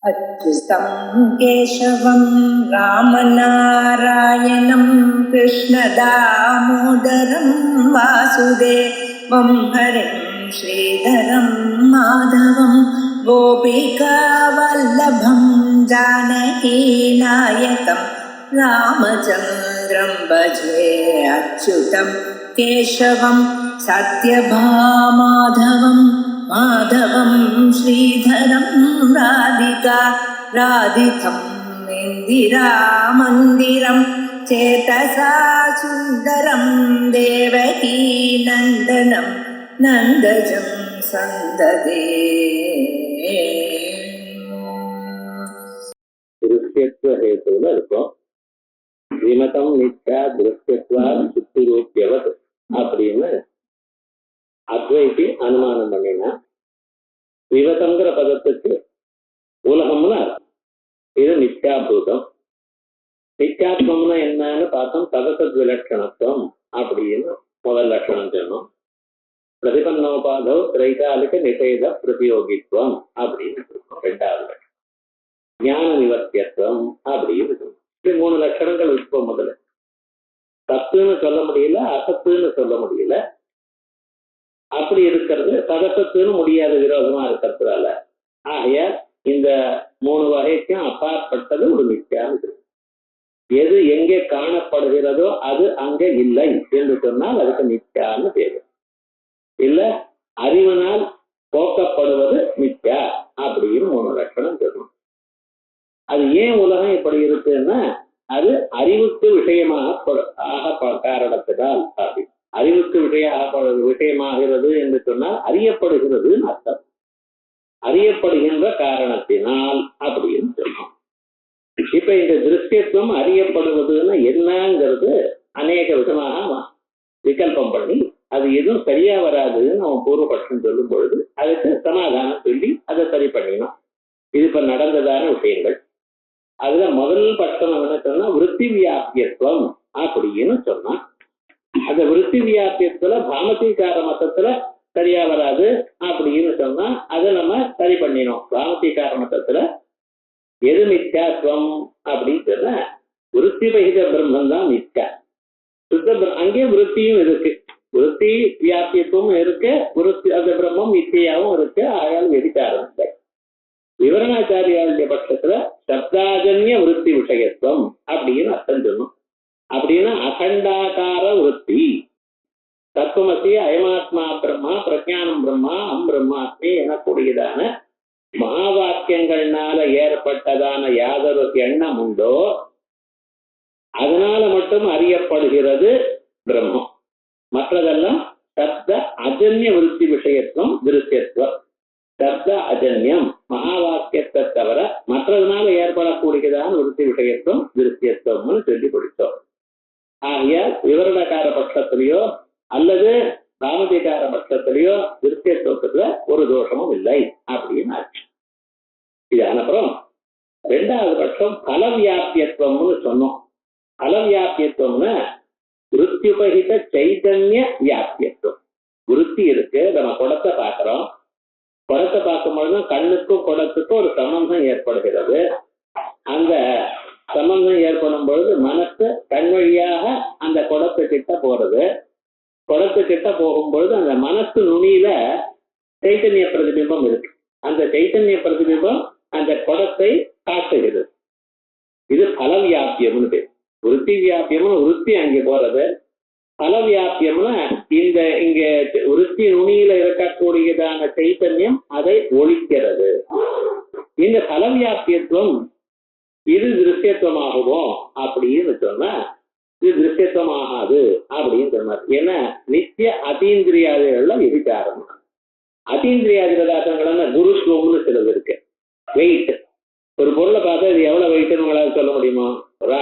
अच्युतं केशवं रामनारायणं कृष्णदामोदरं वासुदेवं हरिं श्रीधरं माधवं गोपिकावल्लभं जानकीनायकं रामचन्द्रं भजे अच्युतं केशवं सत्यभामाधवं माधवं श्रीधरं राधिका राधितं इन्दिरामन्दिरं चेतसा सुन्दरं देवकी नन्दनं नन्दजं सन्ददे திருஷ்யத்துவ இருக்கும். விமதம் நித்யா திருஷ்யத்வா சுத்திரூபியவத் அப்படின்னு அத்வைத்தி அனுமானம் பண்ணினா, விமதங்கிற பதத்துக்கு உலகம்னு அர்த்தம். இது நித்யாபூதம். நித்யாத்மம்னா என்னன்னு பார்த்தோம். சதசத் விலட்சணத்துவம் அப்படின்னு முதல் லட்சணம் சொன்னோம். பிரதிபன்னோபாதோ திரைகாலிக நிஷேத பிரதியோகித்துவம் அப்படின்னு சொல்றோம். ரெண்டாவது லட்சணம் ஞான நிவர்த்தியத்துவம் அப்படின்னு சொல்றோம். இப்படி 3 லட்சணங்கள் இருக்கும். முதல்ல சத்துன்னு சொல்ல முடியல, அசத்துன்னு சொல்ல முடியல. அப்படி இருக்கிறது சதசத்துன்னு முடியாத விரோதமா இருக்கிறதுனால ஆகையால் இந்த 3 வகைக்கும் அப்பாற்பட்டது ஒரு மித்யான்னு. எது எங்கே காணப்படுகிறதோ அது அங்க இல்லை என்று சொன்னால் அதுக்கு மித்யான்னு பேரு. இல்ல அறிவனால் போக்கப்படுவது மித்யா அப்படின்னு 3 லட்சணம் சொல்லணும். அது ஏன் உலகம் இப்படி இருக்குன்னா அது அறிவுக்கு விஷயமாக காரணத்தினால். அப்படி அறிவுக்கு விஷயமாகிறது என்று சொன்னால் அறியப்படுகிறதுன்னு அர்த்தம். அறியப்படுகின்ற காரணத்தினால் அப்படின்னு சொல்லணும். இப்ப இந்த திருஷ்யத்துவம் அறியப்படுவதுன்னு என்னங்கிறது அநேக விதமாக விகல்பம் பண்ணி அது எதுவும் சரியா வராதுன்னு அவன் பூர்வபட்சம் சொல்லும் பொழுது அதுக்கு சமாதானம் சொல்லி அதை சரி பண்ணினோம். இது இப்ப நடந்ததான விஷயங்கள். அதுல முதல் பட்சம் என்ன சொன்னா விருத்தி வியாபியத்துவம் அப்படின்னு சொன்னா, அந்த விருத்தி வியாபியத்துல பாமதிகார மதத்துல சரியா வராது அப்படின்னு சொன்னா அதை நம்ம சரி பண்ணினோம். பாமதிகார மதத்துல எது மித்யாத்வம் அப்படின்னு சொன்னா விருத்தி பகித பிரம்மன் தான் மித்யா. அங்கே விருத்தியும் இருக்கு, விருத்தி வியாபியத்துவம் இருக்கு, விருத்தி அந்த பிரம்மம் மித்தியாவும் இருக்கு. ஆயால் வெடிக்காரம் இல்லை. விவரணாச்சாரியாளுடைய பட்சத்துல சப்தாஜன்ய விருத்தி விஷயத்துவம் அப்படின்னு அர்த்தம் சொன்னோம். அப்படின்னா அகண்டாகார விருத்தி தத்துவமசி அயமாத்மா பிரம்மா பிரஜானம் பிரம்மா அம் பிரம்மாஸ்மி எனக்கூடியதான மகா வாக்கியங்கள்னால ஏற்பட்டதான யாதொரு எண்ணம் உண்டோ அதனால மட்டும் அறியப்படுகிறது பிரம்மம். மற்றதெல்லாம் சப்த அஜன்ய விருத்தி விஷயத்துவம் திருஷ்யத்துவம். சப்த அஜன்யம் மகா வாக்கியத்தை தவிர மற்றதுனால ஏற்படக்கூடியதான விருத்தி விஷயத்துவம் திருஷ்யத்துவம்னு சொல்லி கொடுத்தோம். ஆகையால் விவரணக்கார பட்சத்திலேயோ அல்லது பாமதிகார பட்சத்திலேயோ திருஷ்யத்துவத்துல ஒரு தோஷமும் இல்லை அப்படின்னு ஆச்சு. இது அப்புறம் 2வது பட்சம் பலவியாபியத்துவம்னு சொன்னோம். பலவியாபியத்துவம்னா விருத்தியுபகித சைதன்ய வியாபியத்துவம். விருத்தி இருக்கு, நம்ம குடத்தை பார்க்கிறோம். குடத்தை பார்க்கும்பொழுது கண்ணுக்கும் குடத்துக்கும் ஒரு சம்பந்தம் ஏற்படுகிறது. அந்த சம்பந்தம் ஏற்படும் பொழுது மனசு கண் வழியாக அந்த குடத்து கிட்ட போறது. குடத்து கிட்ட போகும்பொழுது அந்த மனசு நுனியில சைத்தன்ய பிரதிபிம்பம் இருக்கு. அந்த சைத்தன்ய பிரதிபிம்பம் அந்த குடத்தை காட்டுகிறது. இது பலவியாபியம்னு பேர். விருத்தி வியாபியம்னு விருத்தி அங்கே போறது. பலவியாபியம்னா இந்த இங்க விருத்தி நுனியில இருக்கக்கூடியதான சைத்தன்யம் அதை ஒழிக்கிறது. இந்த பலவியாபியத்துவம் இது திருஷ்யத்துவமாகுவோம் அப்படின்னு சொன்னா இது திருஷ்யத்துவமாகாது அப்படின்னு சொன்னார். ஏன்னா நித்திய அதீந்திரியாதிகள்ல விதிக்காரம். அதீந்திரியாதி பதார்த்தங்கள்னா குருத்துவம்னு சிலது இருக்கு. வெயிட், ஒரு பொருளை பார்த்தா இது எவ்வளவு வெயிட்னு உங்களால் சொல்ல முடியுமா? ஒரு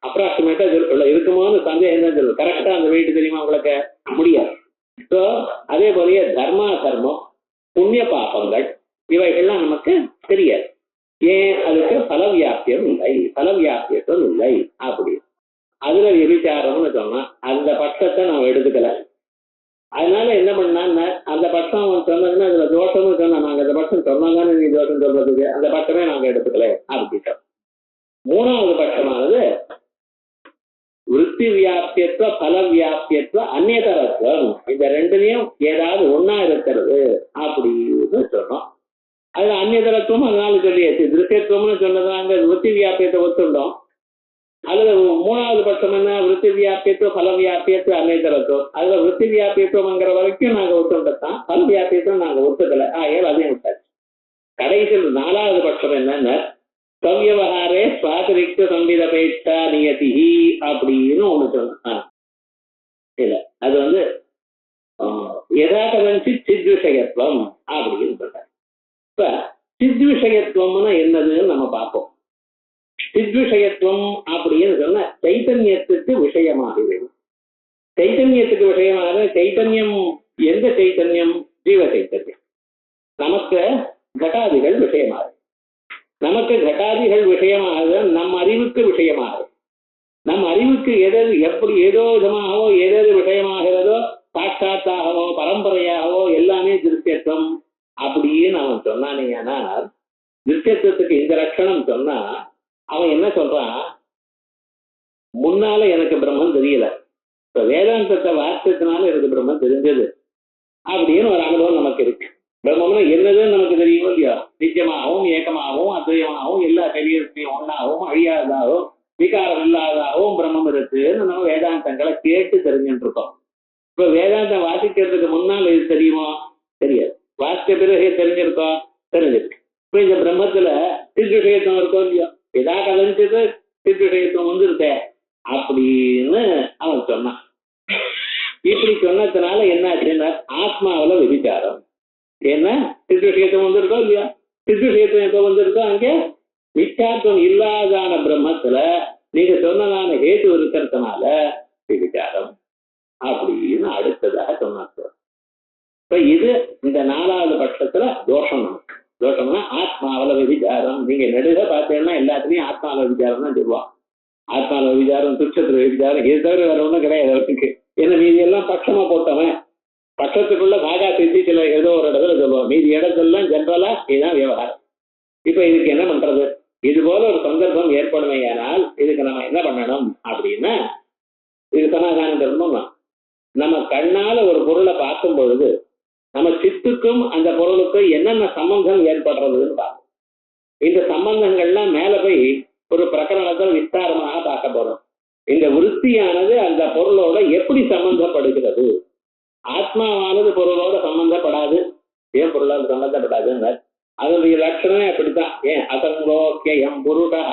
அப்ராக்சிமேட்டா இருக்குமோன்னு சந்தேகம் தான் சொல்லுது. கரெக்டா அந்த வெயிட் தெரியுமா உங்களுக்கு? முடியாது. ஸோ அதே போலயே தர்மா தர்மம் புண்ணிய பாபங்கள் இவைகள்லாம் நமக்கு தெரியாது. ஏன்? அதுக்கு பலவியாபியம் இல்லை, பலவியாபியத்துவம் இல்லை. அப்படி அதுல விபிச்சாரம்னு சொன்னா அந்த பட்சத்தை நம்ம எடுத்துக்கல. அதனால என்ன பண்ணான்னு அந்த பட்சம் அவன் சொன்னதுன்னா அதுல தோஷம்னு சொன்னா நாங்க அந்த பட்சம் சொன்னாதானே நீ தோஷம் சொல்றதுக்கு அந்த பட்சமே நாங்க எடுத்துக்கல அப்படிட்டோம். மூணாவது பட்சமானது விருத்தி வியாபியத்துவ பல வியாபியத்துவ அந்நியதரத்துவம். இந்த ரெண்டுலயும் ஏதாவது ஒன்னா இருக்கிறது அப்படின்னு சொன்னோம். அதுல அந்நியதரத்துவம் அதனால சொல்லியாச்சு. திருஷ்யத்துவம்னு சொன்னதாங்க விருத்தி வியாபியத்தை ஒத்துண்டோம். அதுல மூணாவது பட்சம் என்ன விருத்தி வியாபியத்துவம் பல வியாபியத்துவம் அந்நியதரத்துவம். அதுல விருத்தி வியாபியத்துவம்ங்கிற வரைக்கும் நாங்க ஒத்துண்டதான், பல வியாபியத்துவம் நாங்க ஒத்துக்கல. ஏன் அதையும் விட்டாச்சு. கடைசியில் நாலாவது பட்சம் என்னன்னா சவ்யவகாரே சுவாதிரிக்த சம்விதபேட்சா நியதி அப்படின்னு ஒண்ணு சொன்ன. இல்ல அது வந்து யதாகதஞ்சி சித் விஷயத்துவம் அப்படின்னு சொல்றாங்க. இப்ப சித் விஷயத்துவம்னா என்னதுன்னு நம்ம பார்ப்போம். சித் விஷயத்துவம் அப்படின்னு சொன்னா சைத்தன்யத்துக்கு விஷயமாகிறது. சைத்தன்யத்துக்கு விஷயமாக சைத்தன்யம் எந்த சைத்தன்யம்? ஜீவ சைத்தன்யம். நமக்கு கட்டாதிகள் விஷயமாகும். நமக்கு கட்டாதிகள் விஷயமாக நம் அறிவுக்கு விஷயமாக, நம் அறிவுக்கு எதது எப்படி ஏதோ விதமாகவோ எதது விஷயமாகிறதோ சாட்சாத்தாகவோ பரம்பரையாகவோ எல்லாமே திருஷ்யத்துவம் அப்படின்னு அவன் சொன்னானேனா, திருஷ்யத்துவத்துக்கு இந்த லட்சணம் சொன்னா அவன் என்ன சொல்றான்? முன்னால எனக்கு பிரம்மன் தெரியல, இப்ப வேதாந்தத்தை வாசித்ததுனால எனக்கு பிரம்மன் தெரிஞ்சது அப்படின்னு ஒரு அனுபவம் நமக்கு இருக்கு. பிரம்மம்னா என்னதுன்னு நமக்கு தெரியும் இல்லையா? நித்தியமாகவும் ஏக்கமாகவும் அத்வயமாகவும் எல்லா சரீரத்தையும் ஒன்னாகவும் அழியாததாகவும் விகாரம் இல்லாததாகவும் பிரம்மம் இருக்குன்னு நம்ம வேதாந்தங்களை கேட்டு தெரிஞ்சுட்டு இருக்கோம். இப்ப வேதாந்தம் வாசிக்கிறதுக்கு முன்னால் இது தெரியுமோ? தெரியாது. வாசித்த பிறகு தெரிஞ்சிருக்கோம், தெரிஞ்சிருக்கு. இப்ப இந்த பிரம்மத்துல சித் விஷயத்துவம் இருக்கோ இல்லையோ? எதா கலைஞ்சது சித் விஷயத்துவம் வந்துருக்க அப்படின்னு அவன் சொன்னான். இப்படி சொன்னதுனால என்ன ஆச்சுன்னா ஆத்மாவில விபிச்சாரம். ஏன்னா சித் விஷயத்துவம் வந்திருக்கோ இல்லையா? சித் விஷயத்துவம் எப்ப வந்திருக்கோ அங்கே மிச்சார்த்தம் இல்லாதான பிரம்மத்துல நீங்க சொன்னதான ஹேது இருக்கிறதுனால விபிச்சாரம் அப்படின்னு அடுத்ததாக சொன்னார். இப்ப இது இந்த நாலாவது பட்சத்துல தோஷம். நமக்கு தோஷம்னா ஆத்மாவில விபிச்சாரம். நீங்க நெடுக பார்த்தீங்கன்னா எல்லாத்துலயும் ஆத்மாவில விபிச்சாரம் தான் சொல்லுவான். ஆத்மாவில விபிச்சாரம், துச்சத்துல விபிச்சாரம், இது தவிர வேற ஒன்றும் கிடையாது அவருக்கு. ஏன்னா மீதி எல்லாம் பட்சமா போட்டவன் பட்சத்துக்குள்ள பாகா சித்தி சில ஏதோ ஒரு இடத்துல சொல்லுவான். மீதி இடத்துலாம் ஜென்ரலா இதுதான் விவகாரம். இப்ப இதுக்கு என்ன பண்றது? இது போல ஒரு சந்தர்ப்பம் ஏற்படுமையானால் இதுக்கு நம்ம என்ன பண்ணணும் அப்படின்னா, இது சமாதானம் தரணும்னா நம்ம கண்ணால ஒரு பொருளை பார்க்கும் பொழுது நம்ம சித்துக்கும் அந்த பொருளுக்கும் என்னென்ன சம்பந்தம் ஏற்படுறதுன்னு பார்க்கணும். இந்த சம்பந்தங்கள்லாம் மேல போய் ஒரு பிரகரணத்தில் விஸ்தாரமாக பார்க்க போறோம். இந்த விருத்தியானது அந்த பொருளோட எப்படி சம்பந்தப்படுகிறது? ஆத்மாவானது பொருளோட சம்பந்தப்படாது. ஏன் பொருளோட சம்பந்தப்படாதுன்னு அதனுடைய லட்சணமே அப்படித்தான். ஏன் அசங்கோக்கியம் புருடா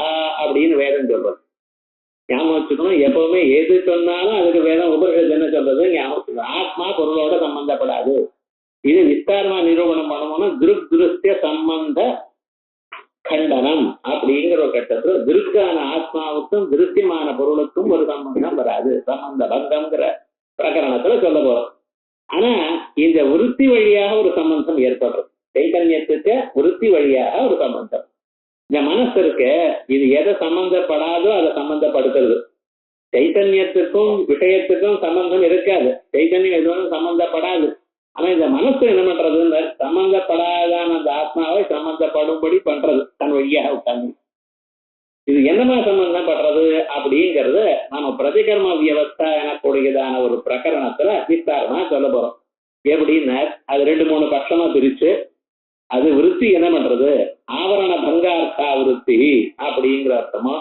அப்படின்னு வேதம் சொல்றது. ஞாபகம் வச்சுக்கணும். எப்பவுமே எது சொன்னாலும் அதுக்கு வேதம் உபனிஷத்து என்ன சொல்றது ஞாபகம் வச்சுக்கணும். ஆத்மா பொருளோட சம்பந்தப்படாது. இது விஸ்தாரமா நிரூபணம் பண்ணணும்னா திருஷ்ய சம்பந்த கண்டனம் அப்படிங்கிற ஒரு கட்டத்துல திருக்கான ஆத்மாவுக்கும் திருஷ்யமான பொருளுக்கும் ஒரு சம்பந்தம் வராது. சம்பந்த பந்தம்ங்கிற பிரகரணத்துல சொல்ல போறோம். ஆனா இந்த விருத்தி வழியாக ஒரு சம்பந்தம் ஏற்படுறது. சைத்தன்யத்துக்கு விருத்தி வழியாக ஒரு சம்பந்தம். இந்த மனசு இருக்க இது எதை சம்பந்தப்படாதோ அதை சம்பந்தப்படுத்துறது. சைத்தன்யத்துக்கும் விஷயத்துக்கும் சம்பந்தம் இருக்காது. சைத்தன்யம் எதுவும் சம்பந்தப்படாது. ஆனா இந்த மனசு என்ன பண்றதுன்னு சம்பந்தப்படாதான அந்த ஆத்மாவை சம்பந்தப்படும்படி பண்றது தன் வழியாக உட்கார்ந்து. இது என்னமா சம்பந்தப்படுறது அப்படிங்கறது நம்ம பிரதிகர்ம வியவஸ்தா எனக்கூடியதான ஒரு பிரகரணத்துல விஸ்தாரமா சொல்ல போறோம். எப்படின்னா அது 2-3 பட்சமா பிரிச்சு அது விருத்தி என்ன பண்றது? ஆவரண பங்கார்த்தா விருத்தி அப்படிங்கிற அர்த்தமோ,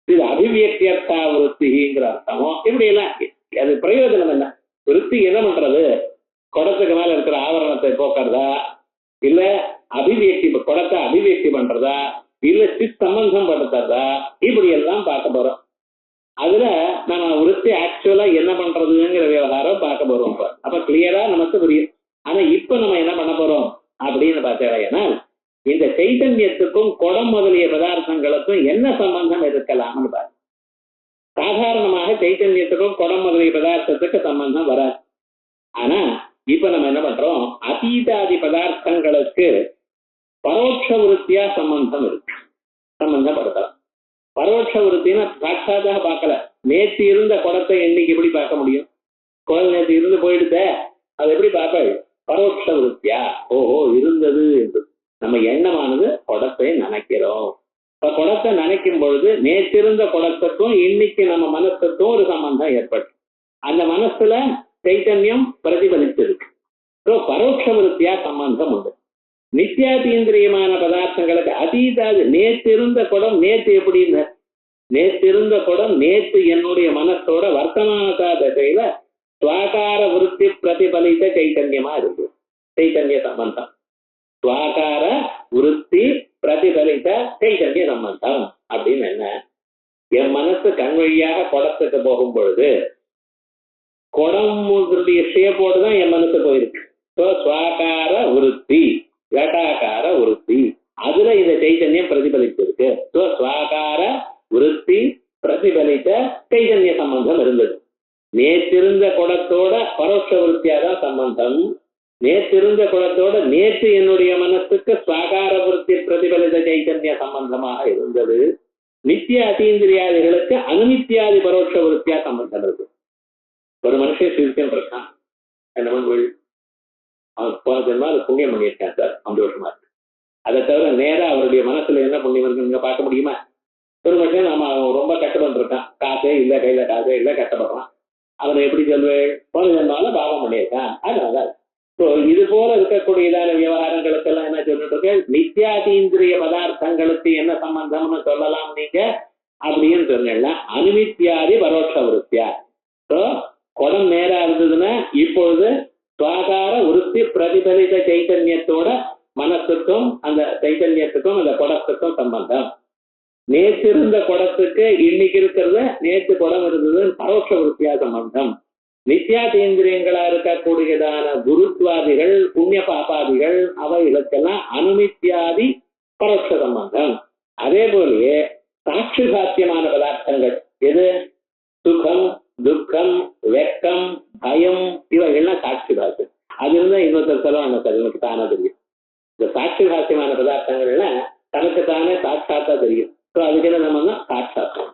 இது அபிவியக்தியர்த்தா விருத்திங்கிற அர்த்தமோ, இப்படி எல்லாம் அது பிரயோஜனம் என்ன? விருத்தி என்ன பண்றது? குடத்துக்கு மேல இருக்கிற ஆவரணத்தை போக்குறதா, இல்ல அபிவியக்தி குடத்தை அபிவியக்தி பண்றதா, இல்ல சித் சம்பந்தம் படுத்துறதா, இப்படி எல்லாம் பார்க்க போறோம். அதுல நம்ம விருத்தி ஆக்சுவலா என்ன பண்றதுங்கிற விவகாரம் பார்க்க போறோம். அப்ப கிளியரா நமக்கு புரியும். ஆனா இப்ப நம்ம என்ன பண்ண போறோம் அப்படின்னு பார்த்தேன்னா, இந்த சைத்தன்யத்துக்கும் குடம் முதலிய பதார்த்தங்களுக்கும் என்ன சம்பந்தம் இருக்கலாம்னு பாரு. சாதாரணமாக சைத்தன்யத்துக்கும் குடம் முதலிய பதார்த்தத்துக்கு சம்பந்தம் வராது. ஆனா இப்ப நம்ம என்ன பண்றோம்? அதீதாதி பதார்த்தங்களுக்கு பரோட்ச விருத்தியா சம்பந்தம் இருக்கு, சம்பந்தப்படுத்தலாம். பரோட்ச விருத்தினா சாட்சாத்தாக பார்க்கல. நேற்று இருந்த குடத்தை இன்னைக்கு எப்படி பார்க்க முடியும்? குடம் நேற்று இருந்து போயிடுத, அது எப்படி பார்ப்பேன்? பரோட்ச விருத்தியா, ஓஹோ இருந்தது என்று நம்ம எண்ணமானது குடத்தை நினைக்கிறோம். இப்ப குடத்தை நினைக்கும் பொழுது நேற்றிருந்த குடத்துக்கும் இன்னைக்கு நம்ம மனசுக்கும் ஒரு சம்பந்தம் ஏற்பட்டு அந்த மனசுல சைத்தன்யம் பிரதிபலிச்சிருக்கு. பரோட்ச விருத்தியா சம்பந்தம் உண்டு. நித்தியாதீந்திரியமான பதார்த்தங்களுக்கு அதீதாது நேற்றிருந்த குடம் நேற்று எப்படின்னு, நேற்றிருந்த குடம் நேற்று என்னுடைய மனசோட வர்த்தமானதா தசையில ஸ்வாகார விருத்தி பிரதிபலித்த சைத்தன்யமா இருக்கு. சைத்தன்ய சம்பந்தம் ஸ்வாகார விருத்தி பிரதிபலித்த சைத்தன்ய சம்பந்தம் அப்படின்னு என்ன? என் மனசு கண் வழியாக குடத்துக்கு போகும் பொழுது குடமுடைய ஷேப்போடு தான் என் மனசு போயிருக்கு. ஸ்வாகார விருத்தி கட்டாகார விருத்தி அதுல இந்த சைத்தன்யம் பிரதிபலிச்சிருக்கு. ஸ்வாகார விருத்தி பிரதிபலித்த சைத்தன்ய சம்பந்தம் இருந்தது. நேற்றிருந்த குடத்தோட பரோட்ச விருத்தியாதான் சம்பந்தம். நேற்றிருந்த குடத்தோட நேற்று என்னுடைய மனசுக்கு ஸ்வாகார விருத்தி பிரதிபலித்த சைத்தன்ய சம்பந்தமாக இருந்தது. நித்திய அத்தீந்திரியாதிகளுக்கு அனுநித்தியாதி பரோட்ச விருத்தியா சம்பந்தம் இருக்கு. ஒரு மனுஷன் சிரிச்சன் இருக்கான், என்ன பண்ணுவீள்? அவன் போன ஜென்மா அது புண்ணியம் பண்ணியிருக்கான் சார், சந்தோஷமா இருக்கு. அதை தவிர நேரா அவருடைய மனசுல என்ன புண்ணியம் இருக்கு நீங்க பார்க்க முடியுமா? ஒரு மனுஷன் நம்ம ரொம்ப கஷ்டப்பட்டுருக்கான், காசே இல்லை, கையில காசே இல்லை, கஷ்டப்படுறான். அவனை எப்படி சொல்வேன்? போன ஜென்மால பாவம் பண்ணியிருக்கான். அதனால இது போல இருக்கக்கூடியதான விவகாரங்களுக்கெல்லாம் என்ன சொல்லிட்டு இருக்கு? நித்தியாதீந்திரிய பதார்த்தங்களுக்கு என்ன சம்பந்தம்னு சொல்லலாம் நீங்க அப்படின்னு சொன்னா அனுமித்தியாதி பரோட்ச விருத்தியா. குடம் நேரா இருந்ததுன்னா இப்பொழுது ஸ்வாகார விருத்தி பிரதிபலித்த சைத்தன்யத்தோட மனசுக்கும் அந்த சைத்தன்யத்துக்கும் அந்த குடத்துக்கும் சம்பந்தம். நேற்று இருந்த குடத்துக்கு இன்னைக்கு இருக்கிறது நேற்று குடம் இருந்தது பரோட்ச விருத்தியா சம்பந்தம். நித்தியாதீந்திரியங்களா இருக்கக்கூடியதான குருத்வாதிகள் புண்ணிய பாபாதிகள் அவைகளுக்கெல்லாம் அனுமித்தியாதி பரோட்ச சம்பந்தம். அதே போலயே சாட்சி பாத்தியமான பதார்த்தங்கள் எது? சுகம், துக்கம், வெக்கம், பயம் இவைகள்லாம் சாட்சி பாத்தியம். அது இருந்தா இன்னொருத்தர் சொல்லுவாங்க சார் எனக்கு தானா தெரியும். இந்த சாட்சி பாத்தியமான பதார்த்தங்கள்லாம் தனக்கு தானே சாட்சாத்தா தெரியும். அதுக்கு நம்ம சாட்சாத்தம்.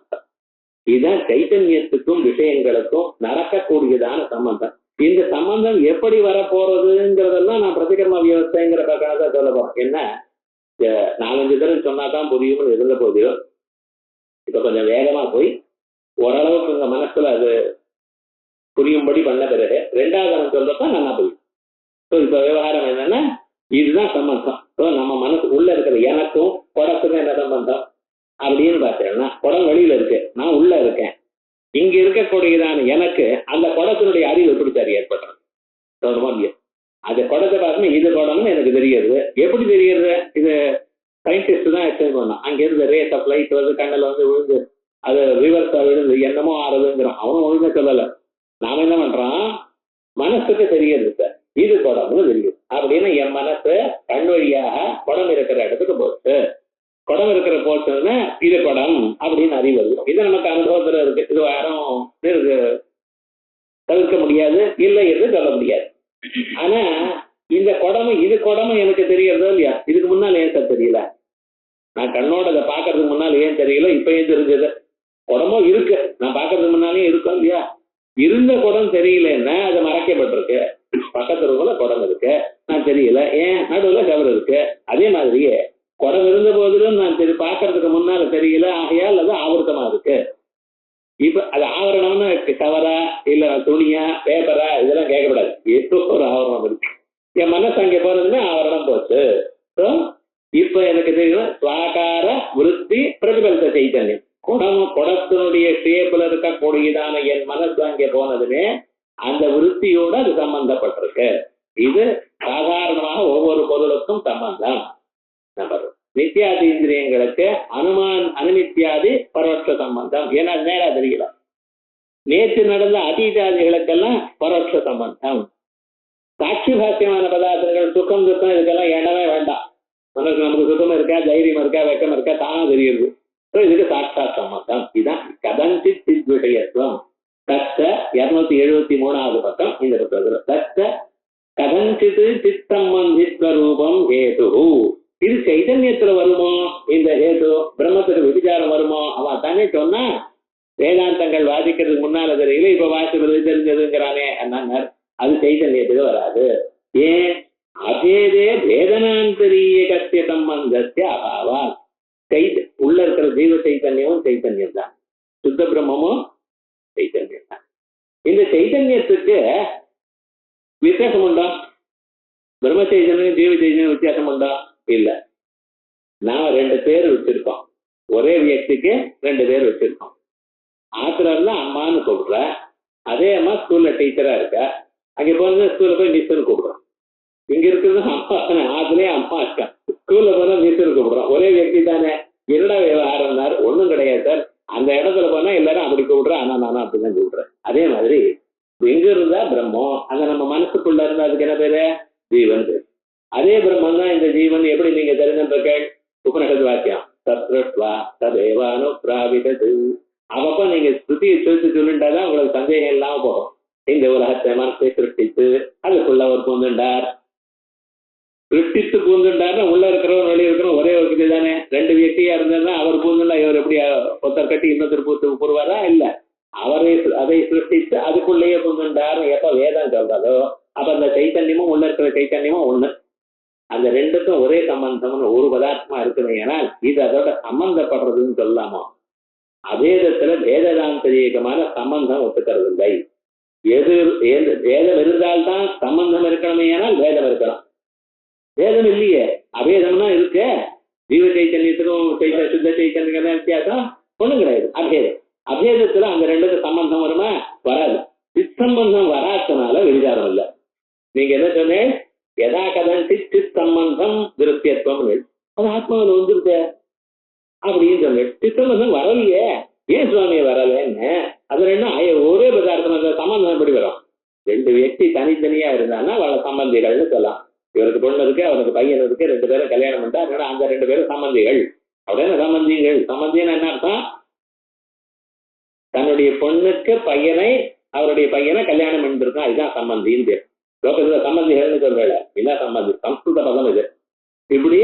இதுதான் சைத்தன்யத்துக்கும் விஷயங்களுக்கும் நடக்கக்கூடியதான சம்பந்தம். இந்த சம்பந்தம் எப்படி வரப்போறதுங்கிறதெல்லாம் நான் பிரதிகர்ம வியவஸ்தைங்கிற பிரகாரம் தான் சொல்ல போறேன். என்ன 4-5 தடவை சொன்னாதான் புரியும்னு இருந்த போதிலும் இப்ப கொஞ்சம் வேகமா போய் ஓரளவுக்கு உங்க மனசுல அது புரியும்படி பண்ண பிறகு 2வது தரம் சொல்றப்ப நல்லா புரியும். இப்ப விவகாரம் என்னன்னா இதுதான் சம்பந்தம். நம்ம மனசு உள்ள இருக்கிற எனக்கும் குடத்துக்கும் என்ன சம்பந்தம் அப்படின்னு பார்த்தீங்கன்னா, குடம் வெளியில இருக்கு, நான் உள்ள இருக்கேன். இங்க இருக்கக்கூடியதான எனக்கு அந்த குடத்தினுடைய அறிவு எப்படி சரி ஏற்படுறது? அந்த குடத்தை பார்த்தோம்னா இது குடம்னு எனக்கு தெரியுது. எப்படி தெரியுது? இது சயின்டிஸ்ட் தான் எக்ஸ்பிளைன் பண்ணான். அங்க இருந்து ரேஸ் ஆஃப் லைட் வந்து கண்ணில் வந்து விழுந்து அது ரிவர்ஸா விழுந்து என்னமோ ஆறுதுங்கிறோம். அவனும் ஒழுங்கா சொல்லலை. நாம என்ன பண்றோம்? மனசுக்கு தெரியுது சார் இது குடம்னு தெரியுது அப்படின்னு என் மனசு கண் வழியாக குடம் இருக்கிற இடத்துக்கு போச்சு. குடம் இருக்கிற போச்சுன்னா இது குடம் அப்படின்னு அறிவு. இது நமக்கு அனுபவத்துல இருக்கு. இது யாரும் தவிர்க்க முடியாது, இல்லை என்று சொல்ல முடியாது. ஆனா இந்த குடமும் இது குடமும் எனக்கு தெரியறதோ இல்லையா? இதுக்கு முன்னால ஏன் சார் தெரியல? நான் கண்ணோட அதை பாக்குறதுக்கு முன்னால ஏன் தெரியல? இப்ப ஏன் தெரிஞ்சது? குடமும் இருக்கு, நான் பாக்குறதுக்கு முன்னாலே இருக்கும் இல்லையா? இருந்த குடம் தெரியலன்னா அது மறைக்கப்பட்டிருக்கு. பக்கத்துல கூட குடம் இருக்கு, நான் தெரியல. ஏன்? நடுவுல கவர் இருக்கு. அதே மாதிரியே குடம் இருந்த போதிலும் நான் பாக்குறதுக்கு முன்னால தெரியல, ஆகையால் அது ஆவர்த்தமா இருக்கு. இப்ப அது ஆவரணம்னு கவரா இல்ல துணியா பேப்பரா இதெல்லாம் கேட்கக்கூடாது. ஏதோ ஒரு ஆவரணம் இருக்கு. என் மனசு அங்கே போனதுன்னா ஆவரணம் போச்சு. இப்ப எனக்கு தெரியும் ஸ்வாகார விருத்தி பிரதிபலித்த சைத்தன்யம். குடத்தினுடைய ஷேப்ல இருக்கக்கூடியதான என் மனசு அங்கே போனதுமே அந்த விருத்தியோட அது சம்பந்தப்பட்டிருக்கு. இது சாதாரணமாக ஒவ்வொரு பொருளுக்கும் சம்பந்தம். நித்தியாதீந்திரியங்களுக்கு அனுநித்தியாதி பரோட்ச சம்பந்தம். ஏன்னா நேரா தெரியல. நேற்று நடந்த அதீதாதிகளுக்கெல்லாம் பரோட்ச சம்பந்தம். சாட்சி பாத்தியமான பதார்த்தங்கள் சுகம் துக்கம் இதுக்கெல்லாம் எண்ணமே வேண்டாம். மனசு நமக்கு சுகம் இருக்கா, தைரியம் இருக்கா, வெக்கம் இருக்கா, தானா தெரியுது. இதுக்கு சாட்சாத் சம்பந்தம். இதுதான் கதஞ்சித் சித் விஷயத்துவம். தத்த 273வது பக்கம் இந்த புத்தகத்துல. தத்த கதஞ்சித் சித் சம்பந்தித்வ ரூபம் ஹேது. இது சைதன்யத்துல வருமோ? இந்த ஹேது பிரம்மத்துக்கு விபிச்சாரம் வருமோ? அவன் தானே சொன்னா வேதாந்தங்கள் வாசிக்கிறதுக்கு முன்னால தெரியல, இப்ப வாசிக்கிறது தெரிஞ்சதுங்கிறானே. என்னங்க அது சைதன்யத்துக்கு வராது. உள்ள இருக்கிற ஜீவ சைத்தன்யமும் சைத்தன்யம் தான், சுத்த பிரம்மமும் சைத்தன்யம் தான். இந்த சைத்தன்யத்துக்கு வித்தியாசம் உண்டா? பிரம்ம சைத்தன்யம் ஜீவ சைத்தன்யம் வித்தியாசம் உண்டா? இல்ல. நாம 2 பேர் வச்சிருக்கோம், ஒரே வியக்திக்கு 2 பேர் வச்சிருக்கோம். ஆத்துல இருந்தா அம்மான்னு கூப்பிடுற, அதே அம்மா ஸ்கூல்ல டீச்சரா இருக்க, அங்க போன ஸ்கூல்ல போய் மிஸ்ன்னு கூப்பிடுறோம். இங்க இருக்கிறது அம்மா, ஆத்துலயே அம்மா இருக்கா, ஸ்கூல்ல போனா மிஸ்ன்னு கூப்பிடுறோம். ஒரே வியக்தி தானே. என்னடா விவகாரம்? ஒண்ணும் கிடையாது சார். அந்த இடத்துல போனா எல்லாரும் அப்படி கூப்பிடுறேன், ஆனா நானும் அப்படிதான் கூப்பிடுறேன். அதே மாதிரி எங்க இருந்தா பிரம்மம், அந்த நம்ம மனசுக்குள்ள இருந்தா அதுக்கு என்ன பேரு? ஜீவன் பேரு. அதே பிரம்மன் தான் இந்த ஜீவன். எப்படி நீங்க தெரிஞ்சிருக்கீர்கள்? உபனிஷத் வாக்கியம் தத்ருஷ்வா ததேவானு பிராவிதது. அப்பப்ப நீங்க ஸ்ருதியை சொல்லிட்டாதான் உங்களுக்கு சந்தேகம் இல்லாம போகும். இந்த உலகத்தை மனசை சிருஷ்டித்து அதுக்குள்ள அவர் பூந்துண்டார். சிருஷ்டித்து பூந்துண்டார்னா உள்ள இருக்கிறவன் வெளியே இருக்கிறவன் ஒரே ஒரு தானே. 2 வியக்தியா இருந்தா அவர் பூந்துண்டா இவர் எப்படி ஒருத்தர் கட்டி இன்னொருத்தர் பூர்வாரா? இல்ல, அவரை அதை சிருஷ்டித்து அதுக்குள்ளேயே பூந்துண்டார். எப்ப வேதம் சொல்றதோ அப்ப அந்த சைத்தன்யமும் உள்ள இருக்கிற சைத்தன்யமும் ஒண்ணு. அந்த 2க்கும் ஒரே சம்பந்தம்னு ஒரு பதார்த்தமா இருக்குது. ஏன்னா இது அதோட சம்பந்தப்படுறதுன்னு சொல்லாமோ, அபேதத்துல வேததாந்தரீகமான சம்பந்தம் ஒத்துக்கிறது இல்லை. வேதம் இருந்தால்தான் சம்பந்தம் இருக்கணுமே, ஆனால் வேதம் இருக்கணும். வேதம் இல்லையே, அபேதம்னா இருக்கு. ஜீவ சைத்தன்யத்துக்கும் சுத்த சைத்தன்யம் வித்தியாசம் ஒண்ணும் கிடையாது. அபேதம். அபேதத்துல அந்த 2க்கும் சம்பந்தம் வருமா? வராது. சிற்சம்பந்தம் வராதனால விசாரம் இல்லை. நீங்க என்ன சொன்னேன்? எதா கதன்சி சித் சம்பந்தம் திருத்தியத்துவம், அது ஆத்மாவில் வந்துருக்க அப்படின்னு சொன்னேன். சித்தம்பந்தம் வரலையே. ஏன் சுவாமியை வரலன்னு? அது 2 ஒரே பதார்த்தம். அந்த சம்பந்தம் எப்படி வரும்? 2 வியக்தி தனித்தனியா இருந்தான்னா அவளை சம்பந்திகள்னு சொல்லலாம். இவருக்கு பொண்ணு இருக்கு, அவருக்கு பையன் இருக்கு, 2 பேரும் கல்யாணம் பண்ணா அந்த 2 பேரும் சம்பந்திகள் அப்படின்னு. சம்பந்திகள், சம்பந்தின்னு என்ன அர்த்தம்? தன்னுடைய பொண்ணுக்கு பையனை, அவருடைய பையனை கல்யாணம் பண்ணிருக்கான், இதுதான் சம்பந்தின்னு பேர். லோகத்துல சம்பந்திகள்னு சொல்றல, இதான் சம்பந்தி, சம்ஸ்கிருத பதம் இது. இப்படி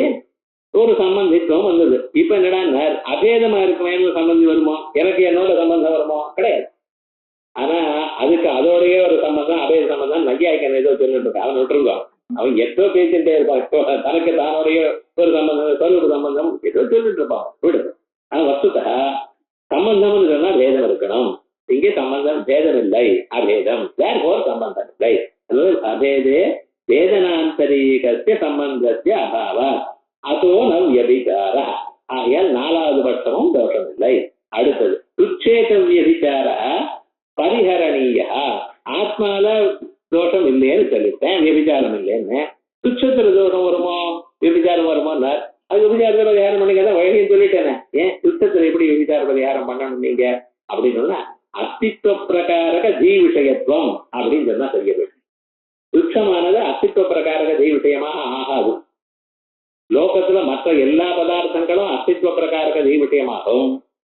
ஒரு சம்பந்தித்துவம் வந்தது. இப்ப என்னடா அபேதமா இருக்குமே சம்பந்தி வருமோ? எனக்கு என்னோட சம்பந்தம் வருமோ? கிடையாது. ஆனா அதுக்கு அதோடய ஒரு சம்பந்தம், அபேத சம்பந்தம் நையாய்க்கன் ஏதோ சொல்லிட்டு இருக்கான். அவன் விட்டுருக்கோம். அவன் ஏதோ பேசிட்டே இருப்பான். தனக்கு தானோடைய ஒரு சம்பந்தம், சொருப்பு சம்பந்தம் ஏதோ சொல்லிட்டு இருப்பான். விடுது. ஆனா வஸ்துதா சம்பந்தம்னு சொன்னா வேதம் இருக்கணும். இங்கே சம்பந்தம் வேதம் இல்லை, அபேதம். சம்பந்தம் இல்லை. அபேதே வேதனாந்தரீகஸ்ய சம்பந்தஸ்ய அபாவ அதோ நம் வியபிச்சார. ஆகையால் 4வது பட்சமும் தோஷம் இல்லை. அடுத்தது துச்சேத வியபிச்சார பரிஹரணீய. ஆத்மால தோஷம் இல்லைன்னு சொல்லிட்டேன், வியபிச்சாரம் இல்லைன்னு. துச்சத்துல தோஷம் வருமோ? வியபிச்சாரம் வருமோ? அது விபச்சாரத்தை பரிகாரம் பண்ணிக்கதான் வழியும் சொல்லிட்டேனே. ஏன் துச்சத்துல எப்படி விபச்சார பரிகாரம் பண்ணணும் நீங்க அப்படின்னு சொன்னா அஸ்தித்வ பிரகாரக ஜீ விஷயத்துவம் அப்படின்னு சொன்னா தெரிய வேண்டும். துச்சமானது அஸ்தித்வ பிரகாரக ஜீ விஷயமாக ஆகாது. லோகத்துல மற்ற எல்லா பதார்த்தங்களும் அஸ்தித்வ பிரகாரக ஜீ விஷயமாகும்.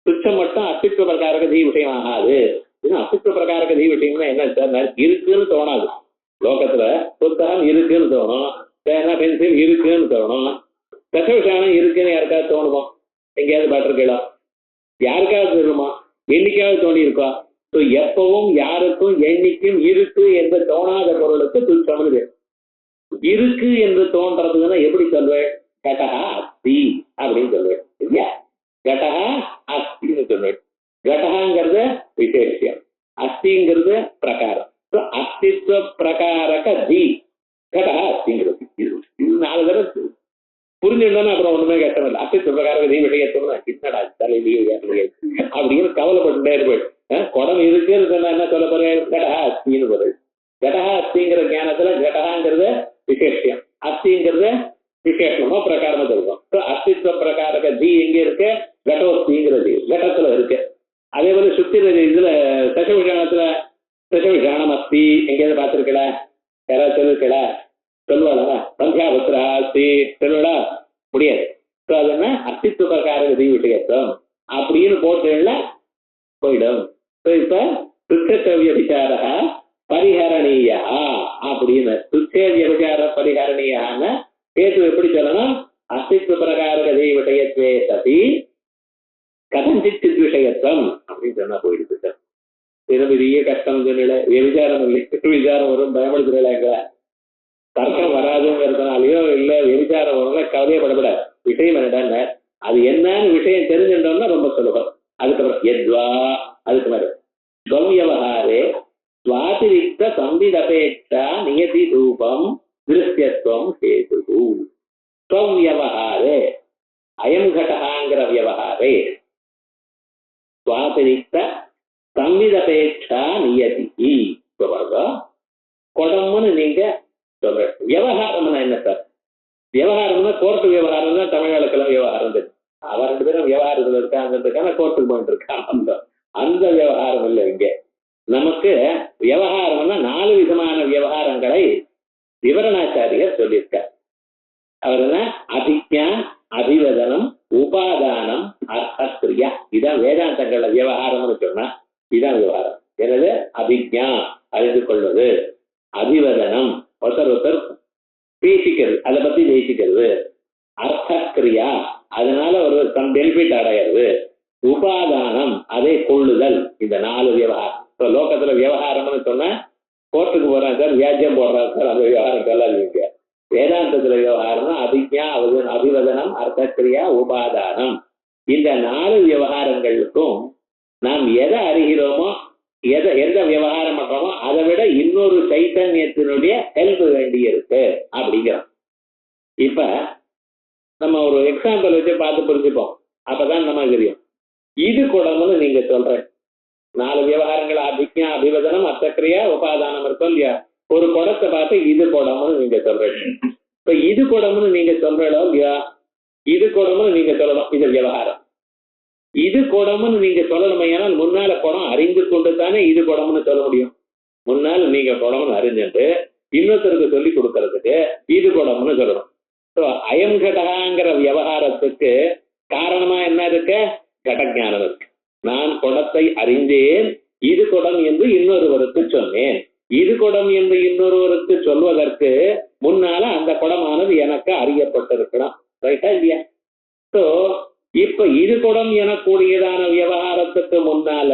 துச்சம் மட்டும் அஸ்தித்வ பிரகாரக ஜீ விஷயமாகாது. இது அஸ்தித்வ பிரகாரக ஜீ விஷயம்னா என்ன? இருக்குன்னு தோணாது. லோகத்துல புத்தகம் இருக்குன்னு தோணும், பேனா பென்சில் இருக்குன்னு தோணும், தசவிஷானம் இருக்குன்னு யாருக்காவது தோணுமா? எங்கேயாவது பாட்டிருக்கீங்களா? யாருக்காவது தோணுமா? என்னைக்காவது தோணி இருக்கா? எப்பவும் யாருக்கும் என்னைக்கும் இருக்கு என்று தோணாத பொருளுக்கு துச்சம்னு. இருக்கு என்று தோன்றதுன்னா எப்படி சொல்வேன்? கடகா அஸ்தி அப்படின்னு சொல்வேன் இல்லையா? கடகா அஸ்தின்னு சொல்வேன். கடகாங்கிறது விசேஷம், அஸ்திங்கிறது பிரகாரம். அஸ்தித்வ பிரகாரக தி கடகா அஸ்திங்கிறது. இது 4 தடவை புரிஞ்சுட்டோன்னா அப்புறம் ஒண்ணுமே கஷ்டம் இல்லை. அஸ்தித்வ பிரகாரக தி விஷயத்தோம்னா என்னடா தலையிலேயே அப்படின்னு கவலைப்பட்டுட்டே இருப்பேன். குடம் இருக்குன்னு சொன்னா என்ன சொல்ல போறேன்? கடகா அஸ்தின்னு போறது. கடகா அஸ்திங்கிற ஞானத்துல கடகாங்கிறது விசேஷம், அஸ்திங்கிறது விசேஷமோ பிரகாரமா சொல்றோம். அஸ்தித்வ பிரகாரக ஜி எங்க இருக்கு? கடோஸ்திங்கிறது கடத்துல இருக்கு. அதே போல சுத்தி இதுல தசவிஷானத்துல தசவிஷானம் அஸ்தி எங்கேயாவது பார்த்திருக்கல? யாராவது சொல்லிருக்கல? சொல்லுவாளா? சந்தியாபுத்திரா அஸ்தி சொல்லுவாளா? முடியாது. அது என்ன? அஸ்தித்வ பிரகாரக ஜீ விஷயத்துவம் அப்படின்னு போட்டுல போயிடும். இப்ப துச்ச விசார பரிஹரணீயா அப்படின்னு துச்சே விசார பரிஹரணீயான கேட்டு எப்படி சொல்லணும்? அஸ்தித்வ பிரகாரக ஜீ விஷயத்வே சதி கதஞ்சித் சித் விஷயத்துவம் அப்படின்னு சொன்னா போயிடுது சார். பெரிய கஷ்டம் சொல்லல. விசாரம் இல்லை, விசாரம் வரும் பயப்படுத்துறீங்களா? தர்க்கம் வராதுங்கிறதுனாலயோ இல்ல விசாரம் வரும்னா கவலையப்படப்படாது. விஷயம் என்னடான்னு அது என்னன்னு விஷயம் தெரிஞ்சுட்டோம்னா ரொம்ப சுலபம். அதுக்கப்புறம் எத்வா, அதுக்கு மேல ஸ்வவ்யவஹாரே ஸ்வாதிரிக்த சம்விதபேட்சா நியதி ரூபம் திருஷ்யத்துவம் ஹேது. ஸ்வவ்யவஹாரே அயம் கடகாங்கிற வியவஹாரே ஸ்வாதிரிக்த சம்விதபேட்சா நியதி. குடம்னு நீங்க சொல்ற விவகாரம்னா என்ன சார்? விவகாரம்னா கோர்ட்டு விவகாரம் தான் தமிழ் வழக்கெல்லாம் விவகாரம் தெரியும். அவன் 2 பேரும் விவகாரத்துல இருக்காங்கிறதுக்கான கோர்ட்டுக்கு போயிட்டு இருக்கான். அந்த விவகாரம் இல்லை இங்க. நமக்கு விவகாரம்னா 4 விதமான விவகாரங்களை விவரணாச்சாரியர் சொல்லியிருக்கார். அவர் என்ன? அபிஜ்ஞா, அபிவதனம், உபாதானம், அர்த்தக்ரியா. இதான் வேதாந்தங்கள்ல விவகாரம்னு சொன்னா இதான் விவகாரம். எனது அபிஜ்ஞா அறிந்து கொள்வது, அபிவதனம் ஒருத்தர் பேசிக்கிறது, அதை பத்தி பேசிக்கிறது, அர்த்தக்ரியா அதனால ஒரு சம் பெனிஃபிட் அடையிறது, உபாதானம் அதை கொள்ளுதல். இந்த 4 விவகாரம். லோகத்துல விவகாரம்னு சொன்னா கோர்ட்டுக்கு போறாங்க சார், வியாஜ்யம் போடுறாங்க சார், அந்த விவகாரம் சொல்லாதீங்க. வேதாந்தத்துல விவகாரம்னா அபிஜ்ஞா, அபிவதனம், அர்த்தக்ரியா, உபாதானம். இந்த 4 விவகாரங்களுக்கும் நாம் எதை அறிகிறோமோ, எந்த விவகாரம் பண்றோமோ அதை விட இன்னொரு சைத்தன்யத்தினுடைய ஹெல்ப் வேண்டி இருக்கு அப்படிங்கிறோம். இப்ப நம்ம ஒரு எக்ஸாம்பிள் வச்சு பார்த்து புரிஞ்சுப்போம், அப்பதான் நமக்கு தெரியும். இது குடம்னு நீங்க சொல்ற 4 விவகாரங்கள் அபிஜ்ஞா, அபிவதனம், அர்த்தக்ரியா, உபாதானம் இருக்கும் இல்லையா? ஒரு குடத்தை பார்த்து இது குடம்னு நீங்க சொல்றீங்க. இப்ப இது குடம்னு நீங்க சொல்றோம் இல்லையா? இது குடம்னு நீங்க சொல்லணும், இது விவகாரம். இது குடம்னு நீங்க சொல்லணும். ஏன்னா முன்னால குடம் அறிந்து கொண்டு தானே இது குடம்னு சொல்ல முடியும். முன்னால் நீங்க குடம்னு அறிஞ்சுட்டு இன்னொருத்தருக்கு சொல்லி கொடுக்கறதுக்கு இது குடம்னு சொல்லணும். ஸோ அயம் கடகாங்கிற விவகாரத்துக்கு காரணமா என்ன இருக்கு? கடஞானம் இருக்கு. நான் குடத்தை அறிந்தேன், இது குடம் என்று இன்னொருவருக்கு சொன்னேன். இது குடம் என்று இன்னொருவருக்கு சொல்வதற்கு முன்னால அந்த குடமானது எனக்கு அறியப்பட்டிருக்கணும். ரைட்டா இல்லையா? ஸோ இப்ப இது குடம் எனக்கூடியதான விவகாரத்துக்கு முன்னால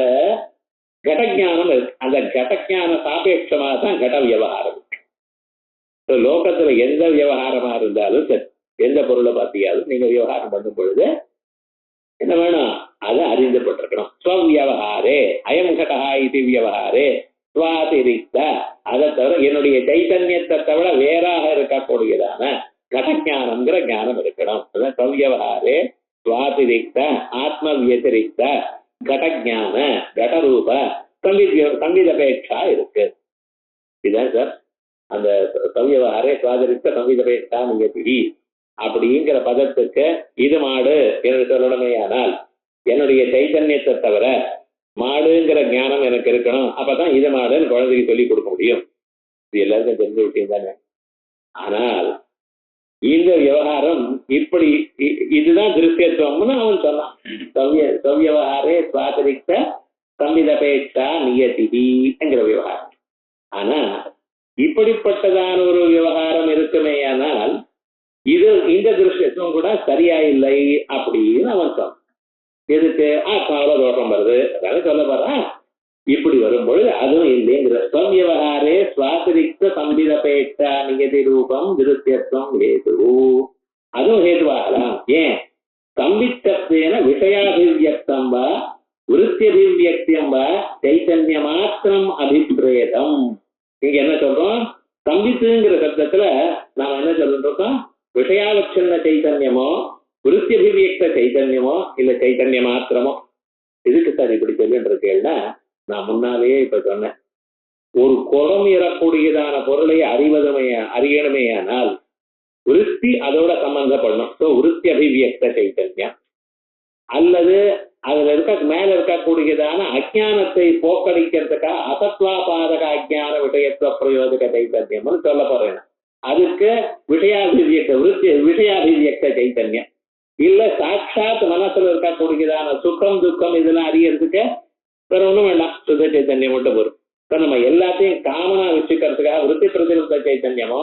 கடஞானம் இருக்கு. அந்த கடஞான சாபேட்சமாக தான் கட விவகாரம் இருக்கு. லோகத்துல எந்த விவகாரமா இருந்தாலும் சரி, எந்த பொருளை பார்த்தியாலும் நீங்க விவகாரம் பண்ணும் பொழுது என்ன வேணும்? அதை அறிந்துபட்டிருக்கணும். ஸ்வவியவஹாரே அயம் கடஹா இது வியவஹாரே ஸ்வாதிரிக்த, அதை தவிர என்னுடைய சைத்தன்யத்தை தவிர வேறாக இருக்கக்கூடியதான கடஞானம்ங்கிற ஞானம் இருக்கணும். அதான் ஸ்வவியவஹாரே ஸ்வாதிரிக்த ஆத்ம வியதிரிக்த கடஞான கடரூப சம்விதபேட்சா இருக்கு. இதுதான் சார் அந்த சவ்யவஹாரே ஸ்வாதிரிக்த சம்விதபேட்சா நியதி அப்படிங்கிற பதத்துக்கு இது மாடு என்று சொல்லணுமே. ஆனால் என்னுடைய சைத்தன்யத்தை தவிர மாடுங்கிற ஞானம் எனக்கு இருக்கணும், அப்பதான் இது மாடுன்னு குழந்தைக்கு சொல்லி கொடுக்க முடியும். இது எல்லாருக்கும் தெரிஞ்ச விஷயம் தானே. ஆனால் இந்த விவகாரம் இப்படி இதுதான் திருஷ்யத்துவம்னு அவன் சொன்னான். சவ்யவஹாரே ஸ்வாதிரிக்த சம்விதபேட்சா நியதிங்கிற விவகாரம். ஆனா இப்படிப்பட்டதான ஒரு விவகாரம் இருக்குமே, ஆனால் இது இந்த திருஷ்யத்துவம் கூட சரியா இல்லை அப்படின்னு அவன் சொன்னான். எதுக்கு? ஆத்மாவில் தோஷம் வருது அதான சொல்ல போறான். இப்படி வரும்பொழுது அதுவும் இல்லைங்கிற ஸ்வவியவஹாரே ஸ்வாதிரிக்த சம்விதபேட்சா நியதி ரூபம் திருஷ்யத்துவம் ஹேது, அதுவும் ஹேதுவாகலாம். ஏன்? சம்வித்தேன விஷயாபிவியக்தம் வா விருத்தியபிவியக்தியம் வா சைத்தன்ய மாத்திரம் அபிப்ரேதம். இங்க என்ன சொல்றோம்? சம்வித்துங்கிற சப்தத்துல நாம என்ன சொல்லிட்டு விஷயாவச்சன்ன சைத்தன்யமோ விருத்தியபிவியக்த சைத்தன்யமோ இல்ல சைத்தன்ய மாத்திரமோ. இதுக்கு சார் இப்படி சொல்லிட்டு இருக்கேன்னா, நான் முன்னாலேயே இப்ப சொன்னேன், ஒரு குடம் ஏறக்கூடியதான பொருளை அறியணுமேயானால் விருத்தி அதோட சம்பந்தப்படணும். ஸோ விருத்தி அபிவியக்த சைத்தன்யம் அல்லது அதுல மேல இருக்கக்கூடியதான அஜானத்தை போக்கடிக்கிறதுக்காக அசத்வாபாதக அஜான விஷயத்துவ பிரயோஜக சைத்தன்யம்னு சொல்ல போறேன். அதுக்கு விஷயாபிவியக்த சைத்தன்யம் இல்ல சாட்சாத் மனசுல இருக்கக்கூடியதான சுகம் துக்கம் இதெல்லாம் அறியறதுக்கு வேற ஒண்ணும் வேண்டாம், சுத்த சைத்தன்யம் மட்டும் வரும். இப்ப நம்ம எல்லாத்தையும் காமனா வச்சுக்கிறதுக்காக விருத்தி பிரதிருத்த சைத்தன்யமோ